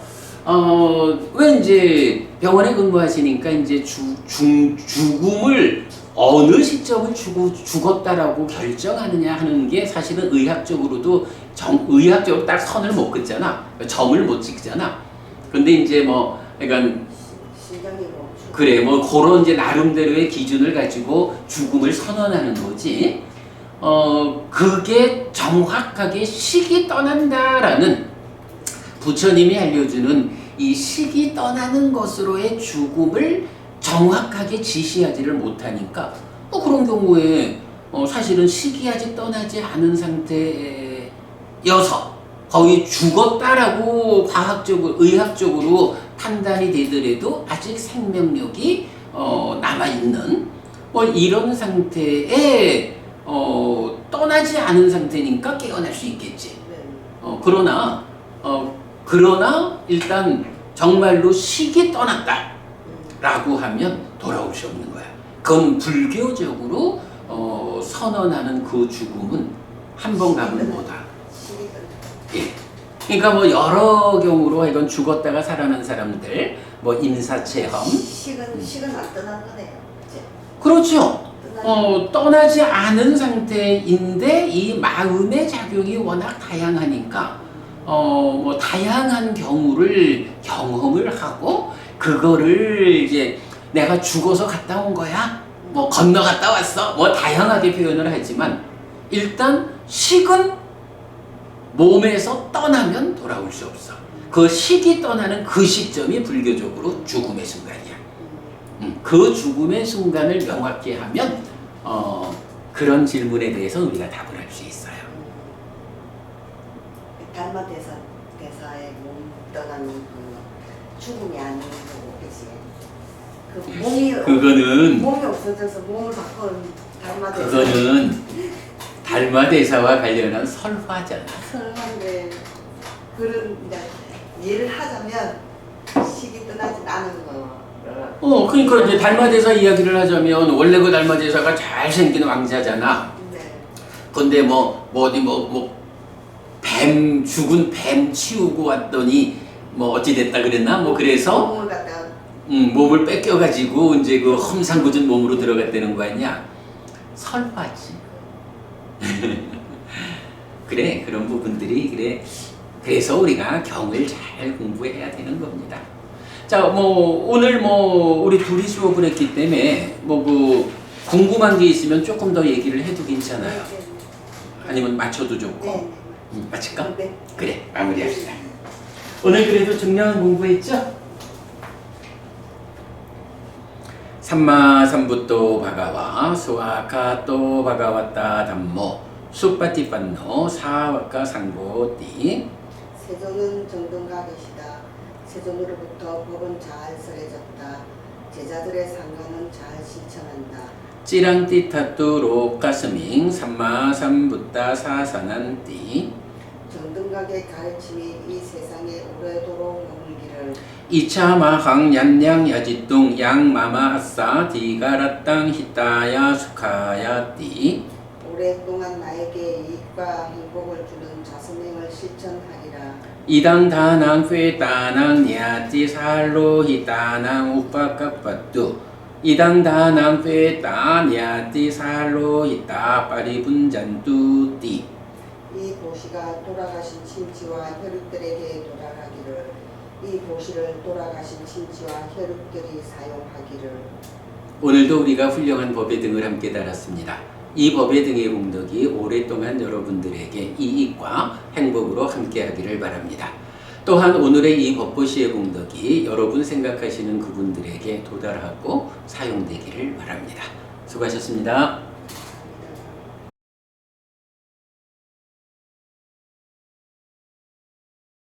왜 이제 병원에 근무하시니까 이제 죽음을 어느 시점을 죽었다라고 결정하느냐 하는 게 사실은 의학적으로도 의학적으로 딱 선을 못 긋잖아. 점을 못 찍잖아. 근데 이제 뭐 그러니까 그래 뭐 그런 이제 나름대로의 기준을 가지고 죽음을 선언하는 거지. 그게 정확하게 식이 떠난다라는 부처님이 알려주는 이 식이 떠나는 것으로의 죽음을 정확하게 지시하지를 못하니까 그런 경우에 사실은 식이 아직 떠나지 않은 상태여서 거의 죽었다라고 과학적으로 의학적으로 판단이 되더라도 아직 생명력이 남아있는 뭐 이런 상태에 떠나지 않은 상태니까 깨어날 수 있겠지. 그러나 일단 정말로 식이 떠났다 라고 하면 돌아올 수 없는 거야. 그건 불교적으로 선언하는 그 죽음은 한 번 가면 뭐다. 예. 그러니까 뭐 여러 경우로 이건 죽었다가 살아난 사람들, 뭐 임사체험. 식은 안 떠난 거네요. 이제. 그렇죠. 떠나지 않은 상태인데 이 마음의 작용이 워낙 다양하니까 뭐 다양한 경우를 경험을 하고 그거를 이제 내가 죽어서 갔다 온 거야? 뭐 건너갔다 왔어? 뭐 다양하게 표현을 하지만 일단 식은 몸에서 떠나면 돌아올 수 없어. 그 식이 떠나는 그 시점이 불교적으로 죽음의 순간이야. 그 죽음의 순간을 명확히 하면 그런 질문에 대해서 우리가 답을 할 수 있어요. 달마 대사의 몸 떠나는 그 죽음이 아닌 거고, 그치? 그 몸이 없어져서 몸을 바꾼 달마 대사. 그거는 달마 대사와 관련한 설화잖아. 설마인데 그런 이제 예를 하자면 식이 떠나지 않은 거. 그러니까 이제 달마대사 이야기를 하자면 원래 그 달마대사가 잘생긴 왕자잖아. 네. 근데 죽은 뱀 치우고 왔더니 뭐 어찌 됐다 그랬나? 뭐 그래서 몸을 갖다 몸을 뺏겨가지고 이제 그 험상궂은 몸으로 들어갔다는 거 아니야? 설화지. 그래 그런 부분들이 그래. 그래서 우리가 경을 잘 공부해야 되는 겁니다. 자, 뭐 오늘 뭐 우리 둘이 수업을 했기 때문에 뭐 그 궁금한 게 있으면 조금 더 얘기를 해도 괜찮아요. 아니면 맞춰도 좋고. 네. 맞을까? 네. 그래, 마무리합시다. 오늘 그래도 중요한 공부했죠? 삼마삼부토 바가와 수아카토 바가와타 담모 수파티판노 사와카 상고띠. 세존은 정등각이시다. 세존으로부터 법은 잘 설해졌다. 제자들의 상관은 잘 실천한다. 찌랑띠 타뚜 로카스밍 삼마삼부타 사사난띠. 정등각의 가르침이 이 세상에 오래도록 머물기를. 이차마항 얀양 야지뚱 양마마하사 디가라땅 히타야 수카야띠. 오랫동안 나에게 이익과 행복을 주는 자선행을 실천하리라. 이당다낭 회다낭 냐지 살로 히다낭 우파카파뚜. 이당다낭 회다 냐지 살로 히다 파리분잔뚜띠. 이 보시가 돌아가신 친지와 혈육들에게 돌아가기를. 이 보시를 돌아가신 친지와 혈육들이 사용하기를. 오늘도 우리가 훌륭한 법의 등을 함께 달았습니다. 이 법의 등의 공덕이 오랫동안 여러분들에게 이익과 행복으로 함께하기를 바랍니다. 또한 오늘의 이 법보시의 공덕이 여러분 생각하시는 그분들에게 도달하고 사용되기를 바랍니다. 수고하셨습니다.